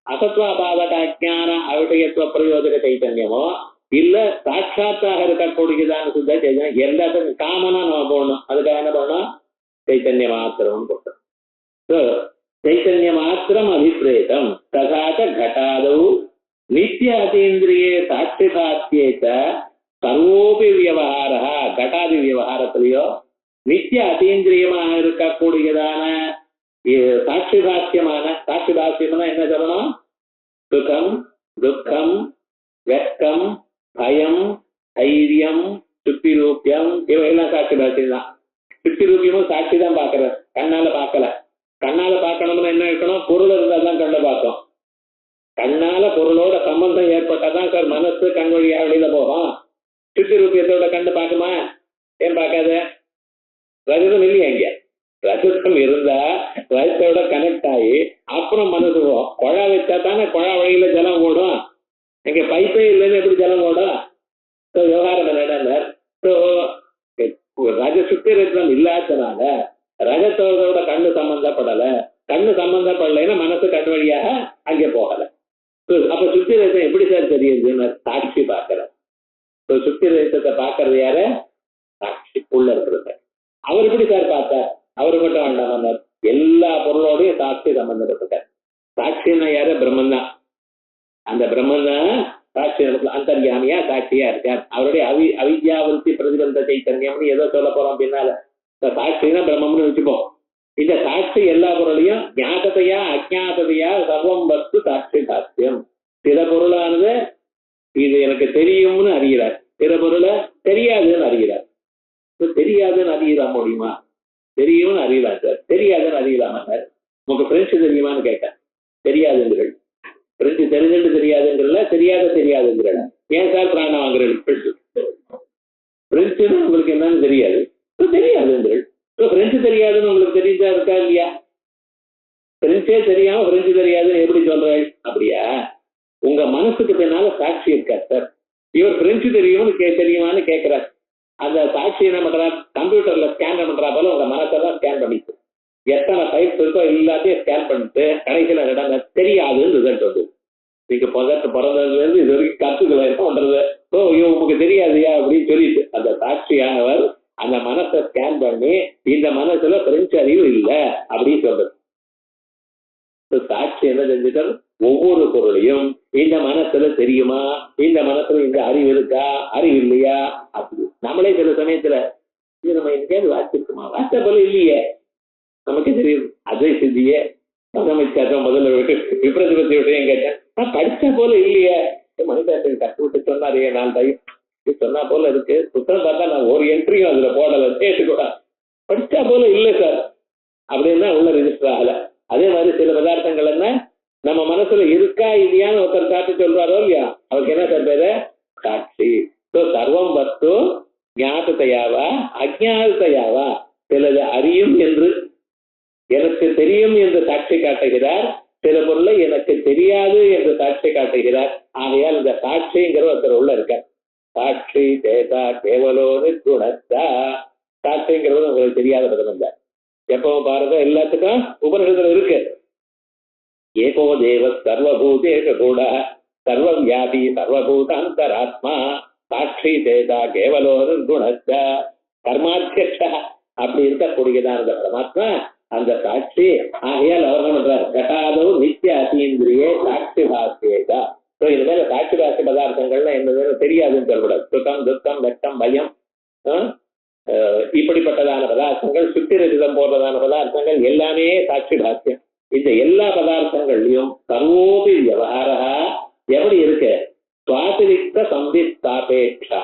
அசத்வாபாதக அஜான அவிஷயத்துவ பிரயோஜக சைத்தன்யமோ இல்ல சாட்சாத்தாக இருக்கக்கூடியதான சுத்த சைத்தன்யம் எல்லாத்துக்கும் காமனா நம்ம போடணும். அதுக்காக என்ன பண்ணணும்? சைத்தன்ய மாத்திரம் போட்டோம். சைத்தன்ய மாத்திரம் அபிப்ரேதம் ததாச்ச கட்டாதௌ நித்திய அதீந்திரியே சாட்சிபாத்தியேச்ச சர்வோபி வியவகாரா கட்டாதி வியவகாரத்திலேயோ நித்திய அத்தீந்திரியமாக இருக்கக்கூடியதான சாட்சி பாக்கியம்னா என்ன சொல்லணும்? சுகம், துக்கம், வெட்கம், பயம், தைரியம், சுத்திரூபியம், இவையெல்லாம் சாட்சி பாக்கியம் தான். சுத்திரூபியமும் சாட்சி தான் பார்க்கற, கண்ணால பார்க்கல. கண்ணால பார்க்கணும்னு என்ன இருக்கணும்? பொருள் இருந்தா தான் கண்ணை பார்த்தோம். கண்ணால பொருளோட சம்பந்தம் ஏற்பட்டாதான் சார் மனசு கண் வழியா வெளியில போகும். சுத்திரூபியத்தோட கண்ணு பார்க்குமா? ஏன் பார்க்காத? ரஜதம் இல்லையா? இங்க ரஜதம் இருந்தா ரஜத்தோட கனெக்ட் ஆகி அப்புறம் மனசு போகும். குழா வச்சா தானே குழா வழியில ஜலம் ஓடும். இங்க பைப்பே இல்லைன்னு எப்படி ஜலம் ஓடும்? விவகாரம் என்னடா, ரஜ சுத்திரத்தம் இல்லாதனால ரஜத்தோட கண்ணு சம்பந்தப்படல. கண்ணு சம்பந்தப்படலைன்னா மனசு கண் வழியாக அங்கே போகல. அப்ப சுத்திரத்தம் எப்படி சார் தெரியுதுன்னு சாட்சி பார்க்கிற. சுத்திரத்தத்தை பார்க்கறது யாரு? சாட்சி உள்ள இருக்கிறது. அவர் எப்படி சார் பார்த்தார்? அவரு மட்டும் வேண்டாம், எல்லா பொருளோடையும் சாட்சி சம்பந்தப்பட்டார். சாட்சின்னா யாரு? பிரம்மன் தான். அந்த பிரம்மன் தான் சாட்சி அந்தர்யாமியா சாட்சியா இருக்கார். அவருடைய அவித்யாவருத்தி பிரதிபந்த சைத்தன்யம்னு ஏதோ சொல்ல போறோம் பின்னால. சாட்சினா பிரம்மம்னு வச்சுப்போம். இந்த சாட்சி எல்லா பொருளையும் ஞாதத்தையா அஜாதத்தையா சர்வம் வஸ்து சாட்சி சாட்சியம். சில பொருளானது இது எனக்கு தெரியும்னு அறிகிறார், சில பொருளை தெரியாதுன்னு அறிகிறார். தெரியாதுன்னு அறியலா முடியுமா? தெரியும்னு அறியலாம் சார். தெரியாதுன்னு அறியலாமா சார்? உங்களுக்கு பிரெஞ்சு தெரியுமான்னு கேட்டேன். தெரியாதுங்கிறள். பிரெஞ்சு தெரிஞ்சுட்டு தெரியாதுங்கிறல, தெரியாதுங்கிறல. ஏன் சார் பிராணம் வாங்குறது? பிரெஞ்சுன்னு உங்களுக்கு என்னன்னு தெரியாது, தெரியாதுங்கிறள். பிரெஞ்சு தெரியாதுன்னு உங்களுக்கு தெரிஞ்சா இருக்கா இல்லையா? பிரெஞ்சே தெரியாம பிரெஞ்சு தெரியாதுன்னு எப்படி சொல்றாள்? அப்படியா? உங்க மனசுக்கு பின்னால சாட்சி இருக்கார் சார். இவர் பிரெஞ்சு தெரியுமான்னு கேட்கிறார். அந்த சாட்சி என்ன பண்றார்? கம்ப்யூட்டர்ல ஸ்கேன் பண்றா போல உங்க மனசெல்லாம் ஸ்கேன் பண்ணிட்டு எத்தனை டைப்ஸ் இருக்கோ எல்லாத்தையும் ஸ்கேன் பண்ணிட்டு கடைசியில இடம் தெரியாதுன்னு ரிசல்ட் வந்து. நீங்க பிறந்ததுல இருந்து இது வரைக்கும் கத்துக்கல என்ன பண்றது? உங்களுக்கு தெரியாதுயா அப்படின்னு சொல்லிட்டு அந்த சாட்சியானவர் அந்த மனசை ஸ்கேன் பண்ணி இந்த மனசுல பிரெஞ்சு அறிவு இல்லை அப்படின்னு சொல்றது. சாட்சி என்ன செஞ்சுட்டார்? ஒவ்வொரு பொருளையும் இந்த மனசுல தெரியுமா, இந்த மனசுல இந்த அறிவு இருக்கா, அறிவு இல்லையா அப்படி நம்மளே சில சமயத்துல இது நம்ம எங்கேயாவது வாசிச்சிருக்குமா, வாசித்த போல இல்லையே, நமக்கு தெரியுது. அதே சித்தியே முதலமைச்சர் முதல்ல விபரீத விஷயம் கேட்டேன், நான் படிச்ச போல இல்லையே, மனிதர்கள் கற்றுவிட்டு சொன்னாரு 4 டைம் சொன்னா போல இருக்கு. புத்தகம் பார்த்தா நான் ஒரு என்ட்ரியும் அதுல போடல, சேர்த்து கூட படிச்சா போல இல்லை சார் அப்படின்னா உள்ள ரெஜிஸ்டர் ஆகல. அதே மாதிரி சில பதார்த்தங்கள் என்ன நம்ம மனசுல இருக்கா இல்லையான்னு ஒருத்தர் சாட்சி சொல்றாரோ இல்லையா, அவருக்கு என்ன சார் பேரு? சாட்சி. சர்வம் வஸ்து ஞாபகத்தையாவா அஜ்ஞாதத்தையாவா? சிலது அறியும் என்று எனக்கு தெரியும் என்று சாட்சி காட்டுகிறார், சில பொருளை எனக்கு தெரியாது என்று சாட்சி காட்டுகிறார். ஆகையால் இந்த சாட்சிங்கிற ஒருத்தர் உள்ள இருக்கார். சாட்சி சேதா கேவலோன்னு குணத்தா. சாட்சிங்கிறது உங்களுக்கு தெரியாத பதம் இல்லை. எப்பவும் பாருங்க, எல்லாத்துக்கும் உபநிஷத்துல இருக்கு. ஏகோ தேவ சர்வபூதேஷ கூட சர்வவியாபி சர்வபூதாந்தராத்மா சாட்சி சேதா கேவலோன்னு குணத்த கர்மாத்தியக்ஷா. அப்படி இருக்கக்கூடியதான் அந்த பரமாத்மா, அந்த சாட்சி. ஆகையால் அவர் என்ன பண்றார்? கட்டாதோ நித்திய அத்தீந்திரியே சாட்சி பாக்கியதா. இது மேல சாட்சி பாக்கிய பதார்த்தங்கள்லாம் என்ன தெரியாதுன்னு சொல்லக்கூடாது. சுகம், துக்கம், வெட்கம், பயம், இப்படிப்பட்டதான பதார்த்தங்கள், சுத்திரஜிதம் போன்றதான பதார்த்தங்கள் எல்லாமே சாட்சி பாக்கியம். இந்த எல்லா பதார்த்தங்கள்லயும் சர்வோபி விவகாரா எப்படி இருக்கு? சுவாதிரிக்த சம்பித்தாபேட்சா.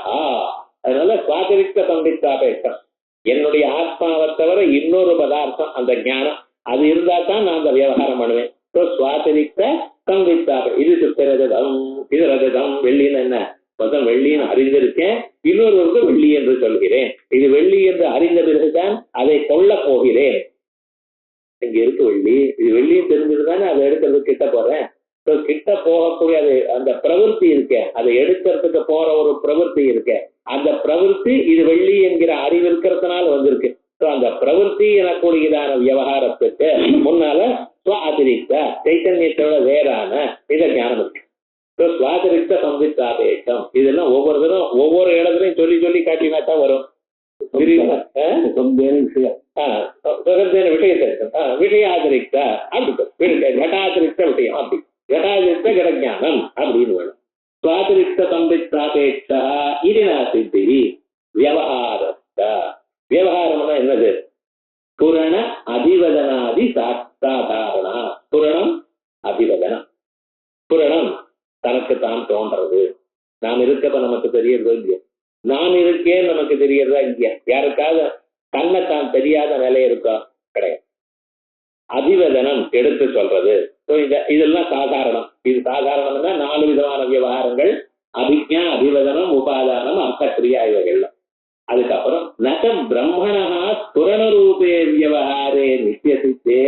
அதனால சுவாதிரிக்த சம்பித்தாபேட்சம், என்னுடைய ஆத்மாவை தவிர இன்னொரு பதார்த்தம், அந்த ஞானம் அது இருந்தா தான் நான் அந்த விவகாரம் பண்ணுவேன். சுவாதிரிக்த சம்பித்தாபே. இது சுத்திரஜதம், இது ரஜதம். வெள்ளின்னு என்ன? முதல் வெள்ளின்னு அறிந்திருக்கேன், இன்னொருவருக்கு வெள்ளி என்று சொல்கிறேன். இது வெள்ளி என்று அறிந்த பிறகுதான் அதை கொள்ள போகிறேன். இங்க இருக்கு வெள்ளி, இது வெள்ளியும் தெரிஞ்சிருந்தானே அதை எடுக்கிறது கிட்ட போறேன். கிட்ட போகக்கூடிய அந்த பிரவருத்தி இருக்க, அதை எடுக்கிறதுக்கு போற ஒரு பிரவருத்தி இருக்க, அந்த பிரவருத்தி இது வெள்ளி என்கிற அறிவு இருக்கிறதுனால வந்திருக்கு. அந்த பிரவருத்தி எனக்கூடியதான விவகாரத்துக்கு முன்னால சுவாதிரிக்த சைத்தன்யத்தோட வேறான இத ஞானம் இருக்கு. சுவாதிரிக்த சம்பித்தாபேட்சம். இதெல்லாம் ஒவ்வொருத்தரும் ஒவ்வொரு இடத்துலையும் சொல்லி சொல்லி காட்டினாத்தான் வரும். விஷயாதிரிக்த அப்படி, கட்டாதிரிக்த விஷயம் அப்படி, கட்டாதிரிக்த கடஞானம் அப்படின்னு வேணும். स्वातिरिक्त संवित्तापेक्षा இது நாசித்தி வியவஹாரஸ்த. வியவஹாரம்னா என்னது? புரண அதிவதனாதி சாதாரணா. புரணம் அதிவதனம். புரணம் தனக்கு தான் தோன்றது. நாம் இருக்கப்ப நமக்கு தெரியறதோ இல்லையோ, நான் இருக்கேன் நமக்கு தெரியறதா இல்லையா? யாருக்காவது தன்னை தான் தெரியாத நிலை இருக்கா? கிடையாது. அதிவதனம் எடுத்து சொல்றது. இதெல்லாம் சாதாரணம். இது சாதாரணம்னா 4 விதமான விவகாரங்கள்: அபிஜா, அதிவதனம், உபாதானம், அர்த்தக்கிரியா இவைகள். அதுக்கப்புறம் நகம் பிரம்மணா ஸ்புரணரூபே வியவஹாரே நித்தியசித்தே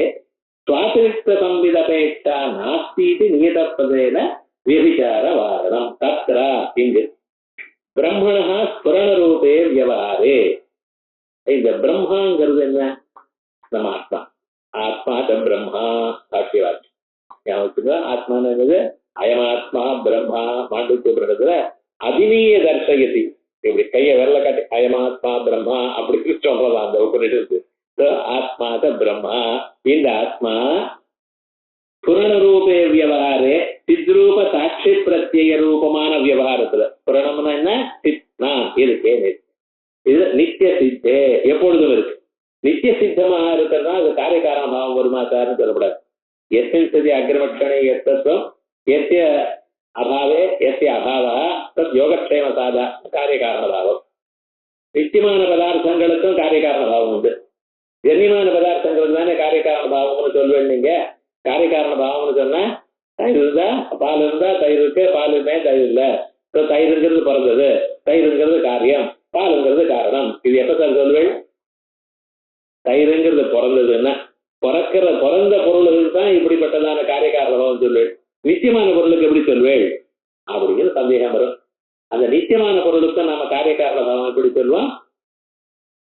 சுவாதிரிக்த சம்விதபேட்சா நாஸ்தீதி நியதப்பதேன வியபிச்சார வாரணம். தத்ர இங்கு பிரம்மணா ஸ்புரணரூபே வியவஹாரே. இந்த பிரம்மாங்கிறது என்ன? நம்ம ஆத்மா. ஆத்மாத பிரம்மா சாட்சியவாக்கி ஆத்மான என்னது? அயமாத்மா பிரம்மா. மாண்டூக்கிய அதினீய தர்சயதி. இப்படி கைய வெள்ள காட்டி அயமாத்மா பிரம்மா அப்படி சொல்றதா அந்த உபநிஷத்து. ஆத்மாத பிரம்மா. இந்த ஆத்மா புரணரூபே வியவஹாரே சித்ரூப சாட்சி பிரத்யேக ரூபமான வியவகாரத்துல. புரணம்னா என்ன? சித், நான் இருக்கேன். இது நித்திய சித்தே, எப்பொழுதும் இருக்கு. நித்திய சித்தமாக இருக்கிறதா அது காரியகாரண பாவம் வருமா சார்னு சொல்லக்கூடாது. எஸ்மின் சதி அக்ரமட்சணை எத்தத்துவம் எத்திய அபாவே எத்திய அபாவா தத் யோகக்ஷேம சாதா காரியகாரண பாவம். நித்தியமான பதார்த்தங்களுக்கும் காரியகாரண பாவம் உண்டு. ஜன்யமான பதார்த்தங்களுக்கு தானே காரியகாரண பாவம்னு சொல்வேன். நீங்க காரியகாரண பாவம்னு சொன்னா தயிர் இருந்தா பால் இருந்தா தயிர் இருக்கு, பால் இல்லை தயிர் இல்லை. தயிருங்கிறது பிறந்தது, தயிருங்கிறது காரியம், பாலுங்கிறது காரணம். இது எப்ப சார் சொல்வேன்? தயிருங்கிறது பிறந்ததுன்னா பிறந்த பொருளுக்கு தான் இப்படிப்பட்டதான காரியகாரண பாவம் சொல்வேன். நித்தியமான பொருளுக்கு எப்படி சொல்வேன் அப்படிங்கிற சந்தேகம் வரும். அந்த நித்தியமான பொருளுக்கு நாம காரியகாரண பாவம் எப்படி சொல்லுவோம்?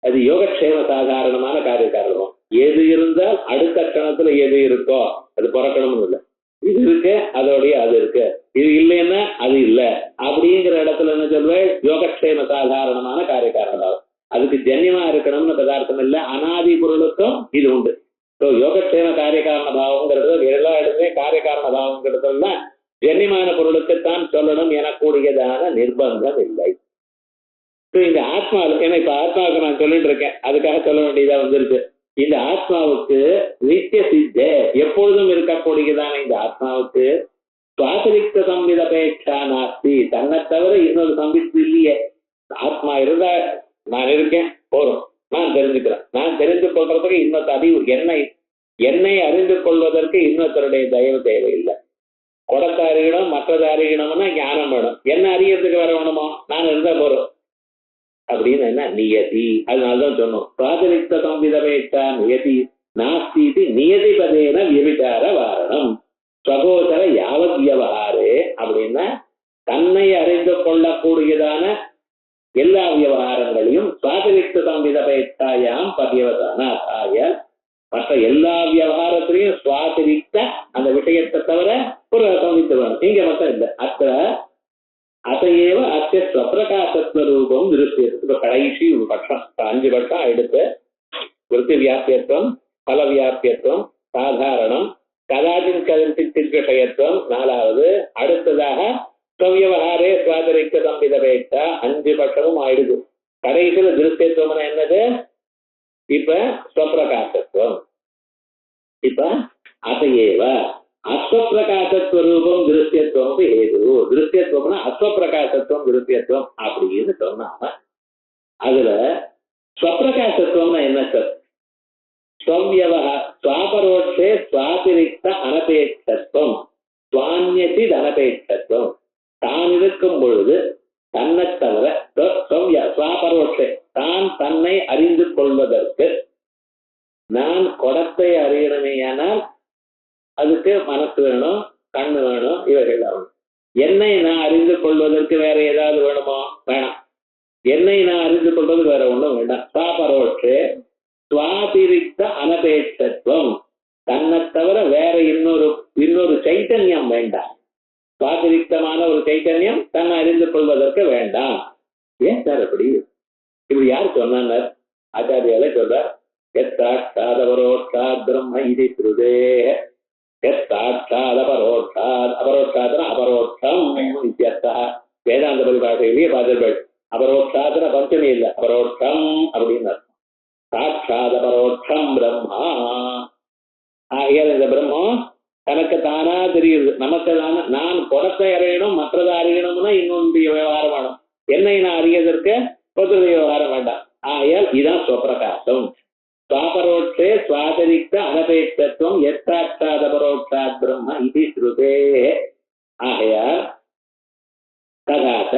அது யோகக்ஷேம சாதாரணமான காரியகாரணம். எது இருந்தால் அடுத்த கணத்துல எது இருக்கோ அது பிறக்கணும்னு இல்லை. இது இருக்கு அதோடைய அது இருக்கு, இது இல்லைன்னா அது இல்லை அப்படிங்கிற இடத்துல என்ன சொல்வேன்? யோகக்ஷேம சாதாரணமான காரியகாரண பாவம். அதுக்கு ஜன்யமா இருக்கணும்னு பதார்த்தம் இல்லை. அனாதி பொருளுக்கும் இது உண்டு. யோகக்ஷேம காரியகாரண பாவம்ங்கிறது எல்லா இடத்துலயும் காரியகாரண பாவம்ங்கிறதுல ஜன்யமான பொருளுக்குத்தான் சொல்லணும் எனக்கூடியதான நிர்பந்தம் இல்லை. இந்த ஆத்மா, ஏன்னா இப்ப ஆத்மாவுக்கு நான் சொல்லிட்டு இருக்கேன், அதுக்காக சொல்ல வேண்டியதா வந்துருக்கு. இந்த ஆத்மாவுக்கு நித்திய சித்த எப்பொழுதும் இருக்கக்கூடியதான இந்த ஆத்மாவுக்கு சுவாதிரிக்த சம்விதபேட்சா நாஸ்தி. தன்னை தவிர இன்னொரு சம்வித்து இல்லையே. ஆத்மா இருந்தா நான் இருக்கேன் போறோம், நான் தெரிஞ்சுக்கிறேன். நான் தெரிந்து கொள்றதுக்கு இன்னொரு அறிவு, என்னை அறிந்து கொள்வதற்கு இன்னொருத்தருடைய தயவு தேவையில்லை. குடத்தை அறியணும், மற்றதை அறியணும்னா ஞானம் வேணும். என்ன அறியறதுக்கு வர வேணுமோ? நான் இருந்தா போறோம் அப்படின்னு என்ன நியதி. அதனாலதான் சொன்னோம் சுவாதிரிக்த சம்விதபேட்சா நியதி நாஸ்தி நியதி பதேன வியபிச்சார வாரணம். ஸ்வகோச்சர யாவத் வியவஹாரே அப்படின்னா தன்னை அறிந்து கொள்ளக்கூடியதான எல்லா விவகாரங்களையும் சுவாதிரிக்த சம்விதபேட்சாயாம் பர்யவதான. மற்ற எல்லா விவகாரத்திலையும் சுவாதிரிக்த அந்த விஷயத்தை தவிர ஒரு சம்வித்து வேணும். இங்க மட்டும் இல்லை. அதையேவ அத்திய ஸ்வப்பிரகாசத்வரூபம் திருஷ்யத்து. கடைசி ஒரு பட்சம் 5 பட்சம் எடுத்து விருத்தி வியாபியத்துவம், பல வியாபியத்துவம், சாதாரணம், கதாச்சின் கதிர்ச்சித் விஷயத்துவம் 4வது. அடுத்ததாக ஸ்வவியவஹாரே சுவாதிரிக்த சம்விதபேட்சா 5 பட்சமும் ஆயிடுது. கடைசியில திருஷ்யத்துவம்னா என்னது? இப்ப ஸ்வப்பிரகாசத்துவம். இப்ப அதையேவ அஸ்வப்பிரகாசத்வரூபம் திருஷ்யத்துவம் ஏது. திருஷ்யத்துவம்னா அஸ்வப்பிரகாசத்துவம் திருஷ்யத்துவம் அப்படின்னு சொன்னாம அதுல ஸ்வப்பிரகாசத்துவம்னா என்ன சார்? ஸ்வாபரோட்சே சுவாதிரிக்த அனபேட்சத்துவம், சுவான்யசித் அனபேட்சத்துவம். தான் இருக்கும் பொழுது தன்னை தவிர ஸ்வாபரோட்சே தான் தன்னை அறிந்து கொள்வதற்கு, நான் குடத்தை அறியணுமேயானால் அதுக்கு மனசு வேணும், கண்ணு வேணும், இவைகள் வேணும். என்னை நான் அறிந்து கொள்வதற்கு வேற ஏதாவது வேணுமோ? வேணாம். என்னை நான் அறிந்து கொள்வதற்கு வேற ஒன்றும் வேண்டாம். ஸ்வாபரோட்சே சுவாதிரிக்த அனபேட்சத்துவம், தன்னை தவிர வேற இன்னொரு சைத்தன்யம் வேண்டாம். சுவாதிரிக்தமான ஒரு சைத்தன்யம் தன்னை அறிந்து கொள்வதற்கு வேண்டாம். ஏன் சார் அப்படி? இப்படி யார் சொன்னார்? ஆச்சாரியாலே சொல்றார். எத்தாட்சாதவரோட்சாத் பிரம்ம இது ஸ்ருதே. சாட்சாத் அபரோட்சாத், அபரோட்சாத்னா அபரோட்சம் இத்தியர்த்தः. வேதாந்த பரிபாஷையிலேயே பார்த்திருப்பேன். அபரோட்சாத்னா பஞ்சமி இல்லை, அபரோட்சம் அப்படின்னு அர்த்தம். சாட்சாத் அபரோட்சம் பிரம்மா. ஆகியால் இந்த பிரம்மம் தனக்கு தானா தெரியுது. நமக்கு தானே நான் குடத்தை அறியணும், மற்றதை அறியணும்னா இன்னொன்று விவகாரம் வேணும். என்னை நான் அறியதற்கு பொது விவகாரம் வேண்டாம். ஆகையால் இதான் சுவப்பிரகாசம். ஸ்வாபரோட்சே ஸ்வாதரிக்த அனபேட்சத்துவம் எத்தாட்சாத் அபரோட்சாத் பிரம்ம இது ஸ்ருதே. ஆகையால் ததாச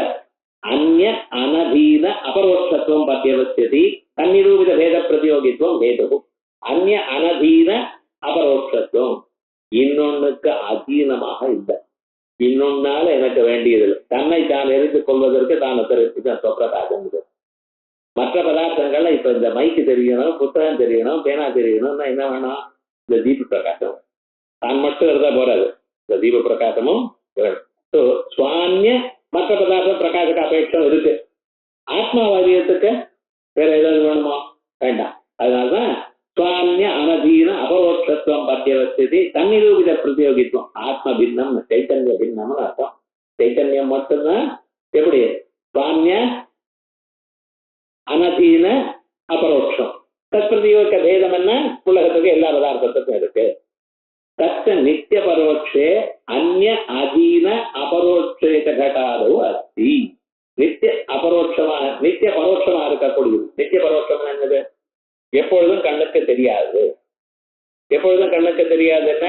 அந்ய அனதீன அபரோட்சத்துவம் பத்தியவசியதி தன்னிரூபித பேத பிரதியோகித்துவம் ஹேது. அந்ய அனதீன அபரோட்சத்துவம் இன்னொன்னுக்கு அதீனமாக இல்லை, இன்னொன்னால எனக்கு வேண்டியதில்லை. தன்னை தான் எரிந்து கொள்வதற்கு தான் தெரிவித்து சுவப்பிரகாசம். மற்ற பதார்த்தங்கள்ல இப்ப இந்த மைக்கு தெரியணும், புத்தகம் தெரியணும், பேனா தெரியணும்னா என்ன வேணும்? இந்த தீப பிரகாசம். தான் மட்டும் இருந்தா போறாது, இந்த தீப பிரகாசமும் வேணும். சுவான்ய மற்ற பதார்த்த பிரகாசக்கு அபேட்சம் இருக்கு. ஆத்மாவாரியத்துக்கு வேற ஏதாவது வேணுமா? வேண்டாம். அதனால்தான் சுவான்ய அனதீன அபரோட்சத்துவம் பத்தியவஸ்தி தன்னிரூபித பிரதியோகித்துவம். ஆத்ம பின்னம், சைத்தன்ய பின்னம்னு அர்த்தம். சைத்தன்யம் மட்டும்தான் எப்படி சுவான்ய அனதீன அபரோட்சம். தற்பிரதியோக பேதம் என்ன? உலகத்துக்கு எல்லா பதார்த்தத்துக்கும் இருக்கு. தச்ச நித்திய பரோட்சே அந்நிய அதீன அபரோட்சே கடாதோ அஸ்தி. நித்திய அபரோட்சமாக நித்திய பரோட்சமா இருக்கக்கூடியது. நித்திய பரோட்சம் என்னது? எப்பொழுதும் கண்ணுக்கு தெரியாது. எப்பொழுதும் கண்ணுக்கு தெரியாது என்ன?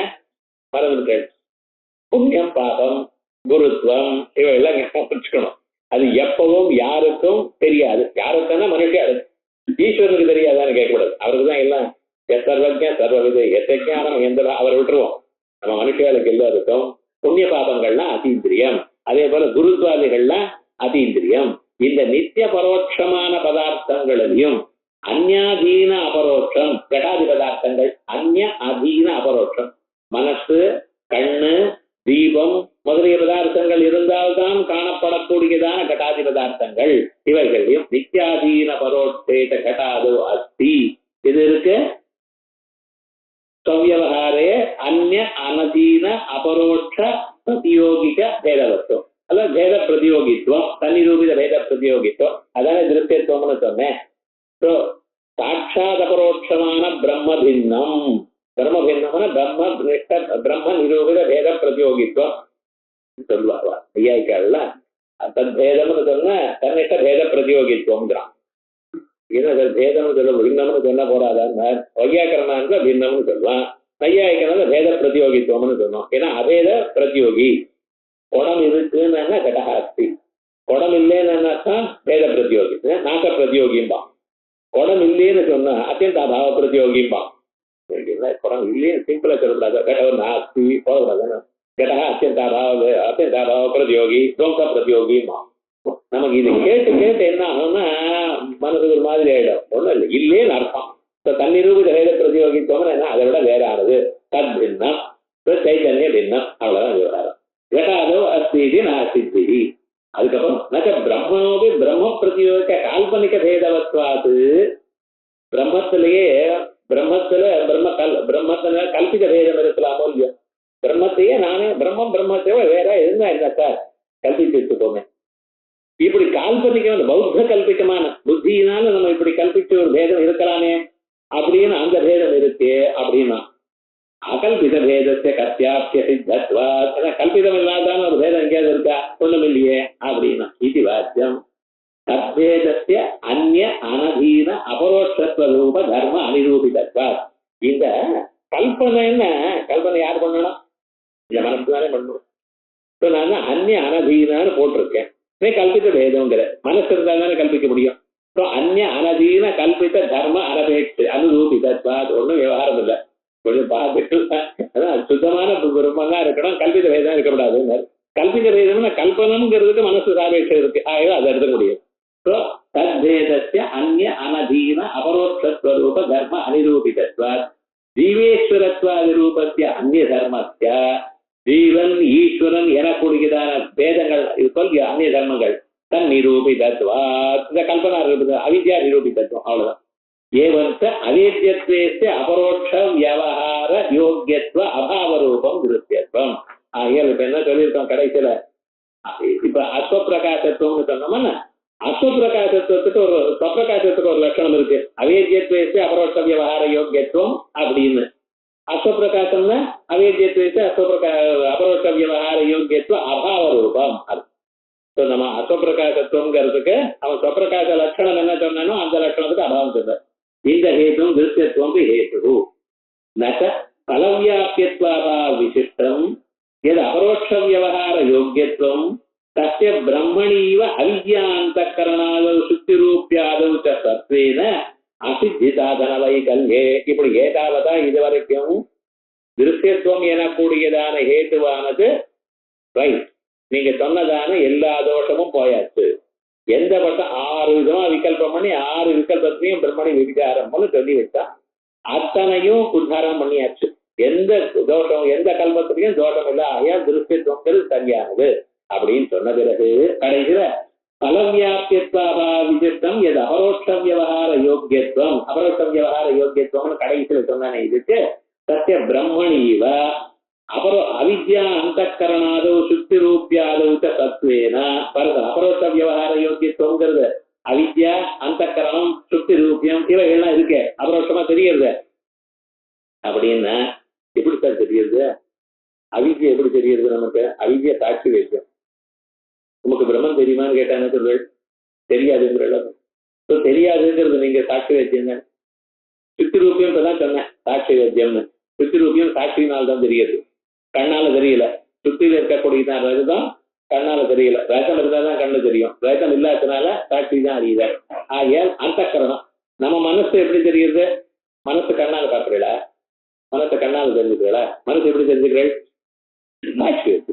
மறந்துட்டேன். புண்ணியம், பாபம், குருத்துவம் இவையெல்லாம் ஞாபகம். அது எப்பவும் யாருக்கும் தெரியாது. யாருக்குன்னா மனுஷியாருக்கு. ஈஸ்வரனுக்கு தெரியாதான்னு கேட்கக்கூடாது. அவருக்கு தான் எல்லாம் சர்வஜ சர்வவித எத்தஞானம் எந்த அவரை விட்டுருவோம். நம்ம மனுஷியாளுக்கு எல்லாருக்கும் புண்ணிய பாபங்கள்லாம் அதீந்திரியம். அதே போல குருத்வாதிகள்லாம் அதீந்திரியம். இந்த நித்திய பரோட்சமான பதார்த்தங்களிலையும் அந்யாதீன அபரோட்சம், கடாதி பதார்த்தங்கள் அந்நிய அதீன அபரோட்சம். மனசு, கண்ணு, தீபம் முதலிய பதார்த்தங்கள் இருந்தால்தான் காணப்படக்கூடியதான கடாதி பதார்த்தங்கள். இவைகளையும் நித்யாதீன பரோட்சேத கடாதோ அஸ்தி. இது இருக்கு. சவ்யவகாரே அந்நிய அனதீன அபரோட்ச பிரதியோகிக பேதவத்துவம் அல்ல பேத பிரதியோகித்துவம், தன்னிரூபித பேத பிரதியோகித்துவம். அதான திருப்தித்துவம்னு சொன்னேன். சாட்சாத் அபரோட்சமான பிரம்ம பின்னம். பிரம்ம பின்னம்னா பிரம்ம நிரூபித பேத பிரதியோகித்துவம் சொல்லுவாங்க ஐயாய்க்கால. தத்பேதம்னு சொன்ன தன்னிட்ட பேத பிரதியோகித்துவம்ங்கிறான். என்ன பேதம்னு சொல்ல பின்னம்னு சொன்ன போறாதான். வையாக்கரணாங்க பின்னம்னு சொல்லலாம், நையாயிக்கனால பேத பிரதியோகித்துவம்னு சொன்னோம். ஏன்னா அபேத பிரதியோகி. குடம் இருக்குன்னு கடகாஸ்தி, குடம் இல்லைன்னு பேத பிரதியோகி, நாச பிரதியோகிம்பா. குடம் இல்லைன்னு சொன்னா அத்தியந்த அபாவ பிரதியோகிம்பா. குடம் இல்லைன்னு சிம்பிளா சொல்லக்கூடாது. கடவுள் நாஸ்தி போடக்கூடாது. கடக அத்தியந்தாபாவ பிரதியோகி, தோங்க பிரதியோகிமா. நமக்கு இது கேட்டு கேட்டு என்ன ஆகும்னா மனசுக்கு ஒரு மாதிரி ஆயிடும். ஒண்ணும் இல்லை, இல்லேன்னு அர்த்தம். தன்னிரூபித வேத பிரதியோகித்துவம் என்ன? அதை விட வேறானது. தத் பின்னம், சைத்தன்ய பின்னம். அவ்வளவுதான் விவகாரம். கடாதோ அஸ்தி நாஸ்தி. அதுக்கப்புறம் நக பிரம்மனோபி பிரம்ம பிரதியோக கால்பனிக பேதவத்வாது. பிரம்மத்திலேயே பிரம்மத்துல கல்பித பேதம் இருக்கலாமோ இல்லையோ? பிரம்மத்தையே நானே பிரம்மத்தையோ வேற இருந்தா என்ன சார் கல்பிச்சு வச்சுக்கோமே. இப்படி கால்பனிக்கமான பௌத்த கல்பிக்கமான புத்தியினால நம்ம இப்படி கல்பிச்ச ஒரு பேதம் இருக்கலாமே அப்படின்னு அந்த பேதம் இருக்கு. அப்படின்னா அகல்பித பேதத்தை கத்தியாப்திய சித்தத்வா. கல்பிதம் இல்லாதான ஒரு பேதம் எங்கேயாவது இருக்கா? ஒண்ணும் இல்லையே அப்படின்னா இது வாக்கியம். தத்பேதத்திய அந்நிய அனதீன அபரோட்சத்வரூப தர்ம அனிரூபிதத்வா. இந்த கல்பனை யார் பண்ணணும்? இந்த மனசு தானே பண்ணணும். நான் அந்நிய அனதீனான்னு போட்டிருக்கேன். கல்பித்த பேதம்ங்கிற மனசு இருந்தா தானே கல்பிக்க முடியும். அந்நிய அனதீன கல்பித்த தர்ம அனபேட்ச அனுரூபிதத்வா. ஒன்றும் விவகாரம் இல்லை. கொஞ்சம் பார்த்துட்டு அதான் சுத்தமான பிரம்மதான் இருக்கணும், கல்பித பேதம் இருக்கக்கூடாது. கல்பித பேதம்னா கல்பனம்ங்கிறதுக்கு மனசு சாபேட்சம் இருக்கு. ஆகவே அதை எடுத்துக்க முடியும். தத்பேதஸ்ய அந்நிய அனதீன அபரோட்சஸ்வரூப தர்ம அனிரூபிதத்வா. ஜீவேஸ்வரத்வாதி ரூபத்திய அந்நிய தர்மத்திய ஜீவன் ஈஸ்வரன் எனக்கூடியதான பேதங்கள் சொல்லிய அந்நிய தர்மங்கள் தன் நிரூபிதத்வா. இந்த கல்பனா அவித்யா நிரூபிதத்துவம். அவ்வளவுதான். ஏவந்த அவேத்யத்வேஸ்ய அபரோட்ச வியவஹார யோக்கியத்துவ அபாவரூபம் திருஷ்யத்துவம். ஆகியால் இப்ப என்ன சொல்லியிருக்கோம் கடைசியில, இப்ப அஸ்வப்பிரகாசத்துவம்னு சொன்னோம்னா அஸ்வப்பிரகாசத்துவத்துக்கு ஒரு ஸ்வப்பிரகாசத்துக்கு ஒரு லட்சணம் இருக்கு. அவேத்யத்வேஸ்ய அபரோட்ச வியவஹார யோக்கியத்துவம் அப்படின்னு. அஸ்வப்பிரகாசம்னா அவேத்யத்வேஸ்ய அபரோட்ச வியவஹார யோக்கியத்துவ அபாவரூபம். அது நம்ம அஸ்வப்பிரகாசத்துவங்கிறதுக்கு அவன் ஸ்வப்பிரகாச லட்சணம் என்ன சொன்னானோ அந்த லட்சணத்துக்கு அபாவம் சொல்ற. இந்த ஹேதும் திருஷ்யத்துவம் ஹேது ந பலவியாபியத்வாபா விசிஷ்டம் எது அபரோட்ச வியவஹார யோக்கியத்துவம் தஸ்ய பிரம்மணீவ அவித்யாந்தகரணாதௌ சுத்திரூப்யாதௌ ச சத்வேன அசித்தி சாதன வைகல்யே. இப்படி ஏதாவதா இதுவரைக்கும் திருஷ்யத்துவம் எனக்கூடியதான ஹேதுவானது ரைட், நீங்க சொன்னதான எல்லா தோஷமும் போயாச்சு. எந்த பட்டம் 6 விதமா விகல்பம் பண்ணி 6 விகல்பத்தையும் பிரம்மணி விபிச்சாரம்னு சொல்லி வச்சா அத்தனையும் உத்தாரம் பண்ணியாச்சு. எந்த தோஷம் எந்த கல்பத்திலையும் தோஷம் இல்லை. ஆகையால் திருஷ்யத்துவங்கிறது சரியானது அப்படின்னு சொன்ன பிறகு கடைசியில பலவியாபியத்வாபா விசிஷ்டம் எது அபரோட்ச வியவஹார யோக்கியத்துவம், அபரோட்ச வியவஹார யோக்கியத்துவம்னு கடைசியில சொன்னானே இதுக்கு சத்திய பிரம்மணீவ அபரோ அவித்யா அந்தகரணாதோ சுத்தி ரூபியாதோ சத்வேன பரத அபரோட்ச வியவஹார யோக்கியத்துவங்கிறது அவித்யா அந்தகரணம் சுத்தி ரூபியம் இவைகள்லாம் இருக்கு, அபரோட்சமா தெரியுது. அப்படின்னா எப்படி சார் தெரியுது? அவித்யா எப்படி தெரியுது நமக்கு? அவித்யா சாட்சி வைக்கும். உமக்கு பிரம்மன் தெரியுமான்னு கேட்டா என்ன சொல்ற? தெரியாதுங்கிற. தெரியாதுங்கிறது நீங்க சாட்சி வைத்தியம். சுத்தி ரூபியம் இப்பதான் சொன்னேன் சாட்சி வைத்தியம்னு. சுத்தி ரூபியம் சாட்சியினால்தான் தெரியுது, கண்ணால தெரியல. சுத்தியில இருக்கக்கூடியதான் ரஜதம், கண்ணால தெரியல. ரஜம் இருந்தாதான் கண்ணு தெரியும், ரஜம் இல்லாததுனால சாட்சி தான் அறியுது. ஆகையால் அந்தக்கரணம் நம்ம மனசு எப்படி தெரியுது? மனசு கண்ணால பாக்குறீங்களா? மனசை கண்ணால தெரிஞ்சுக்கிறீங்களா? மனசு எப்படி தெரிஞ்சுக்கிறீள்? சாட்சி வச்சு.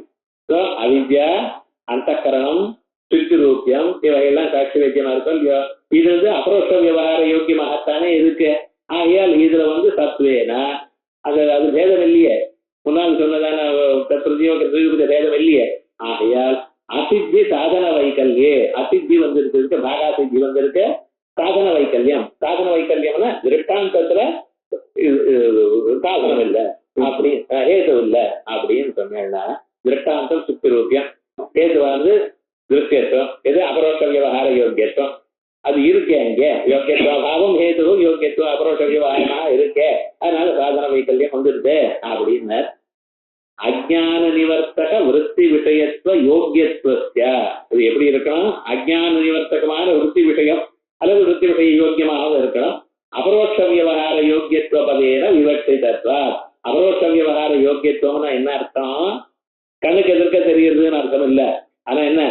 அவித்யா அந்தக்கரணம் சுத்தி ரூபியம் இவையெல்லாம் சாட்சி வைத்தியமா இருக்கும் இல்லையோ? இது வந்து அபரோட்ச வியவஹார யோக்கியமாகத்தானே இருக்கு. ஆகையால் இதுல வந்து சத்வேனா அது பேதம் இல்லையே. முன்னால் சொன்னதான பேதம் இல்லையே. ஆகையால் அசித்தி சாதன வைக்கல்யே, அசித்தி வந்திருக்கு, பாகாசித்தி வந்திருக்கு, சாதன வைக்கல்யம். சாதன வைக்கல்யம்னா திருஷ்டாந்தத்துல சாதனம் இல்லை அப்படி ஹேது இல்லை அப்படின்னு சொன்னேன்னா திருஷ்டாந்தம் சுத்தி ரூபியம், ஹேதுவானது திருஷ்யத்துவம், எது அபரோட்ச வியவஹார யோக்கியத்துவம். அது இருக்கே அங்கே யோக்கியத்துவ பாவம் ஹேது யோக்கியத்துவம் அபரோட்ச வியவஹாரமா இருக்கே, அதனால சாதன வைக்கல்யம் வந்துருது அப்படின்னு. அஜ்ஞான நிவர்த்தக விருத்தி விஷயத்துவ யோக்கியத்துவ இது எப்படி இருக்கணும்? அஜ்ஞான நிவர்த்தகமான விருத்தி விஷயம் அல்லது விருத்தி விஷய யோக்கியமாகவும் இருக்கணும். அபரோட்ச வியவஹார யோக்கியத்துவ பதேன விவக்ஷிதத்வா. அபரோட்ச வியவஹார யோக்கியத்துவம்னா என்ன அர்த்தம்? கண்ணுக்கு எதிர்க்க தெரியுதுன்னு அர்த்தம் இல்ல. ஆனா என்ன?